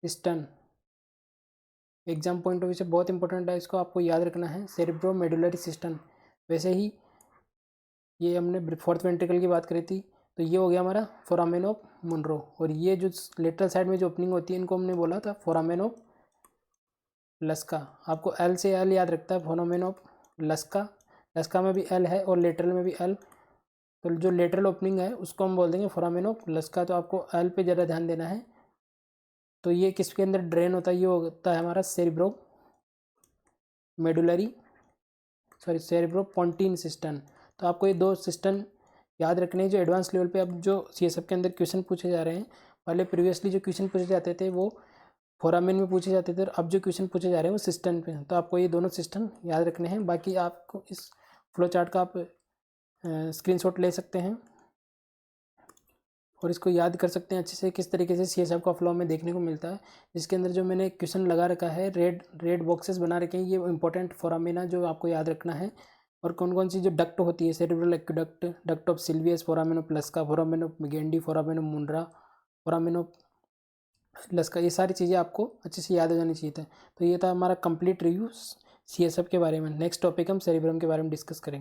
[SPEAKER 1] system. Exam point of view से बहुत इंपॉर्टेंट है, इसको आपको याद रखना है, सेरिब्रो मेडुलरी सिस्टम। वैसे ही ये हमने फोर्थ वेंट्रिकल की बात करी थी, तो ये हो गया हमारा फोरामेन ऑफ मुनरो, और ये जो लेटरल साइड में जो ओपनिंग होती है इनको हमने बोला था फोरामेन ऑफ लस्का। आपको L से L याद रखता है, फोरामेन ऑफ लस्का, लस्का में भी L है और लेटरल में भी L, तो जो लेटरल ओपनिंग है उसको हम बोल देंगे फोरामेन ऑफ लस्का। तो आपको L पे ज़रा ध्यान देना है। तो ये किसके अंदर ड्रेन होता है, ये होता है हमारा cerebro medullary, sorry cerebro pontine system. तो आपको ये दो सिस्टम याद रखने हैं जो एडवांस लेवल पे अब जो CSF के अंदर क्वेश्चन पूछे जा रहे हैं। पहले प्रीवियसली जो क्वेश्चन पूछे जाते थे वो फोरामेन में पूछे जाते थे, और अब जो क्वेश्चन पूछे जा रहे हैं वो सिस्टम पे हैं। तो आपको ये दोनों सिस्टम याद रखने हैं। बाकी आपको इस फ्लो चार्ट का आप स्क्रीनशॉट ले सकते हैं और इसको याद कर सकते हैं अच्छे से किस तरीके से CSF का फ्लो में देखने को मिलता है। जिसके अंदर जो मैंने क्वेश्चन लगा रखा है, रेड बॉक्सेस बना रखे हैं, ये इंपॉर्टेंट फोरामेना जो आपको याद रखना है। और कौन कौन सी जो डक्ट होती है, cerebral aqueduct, duct of Sylvius, foramen of Luschka, foramen of Magendie, foramen of Monro, foramen of Luschka, ये सारी चीज़ें आपको अच्छे से याद हो जानी चाहिए था। तो ये था हमारा कंप्लीट रिव्यू CSF के बारे में। नेक्स्ट टॉपिक हम सेरिब्रम के बारे में डिस्कस करेंगे।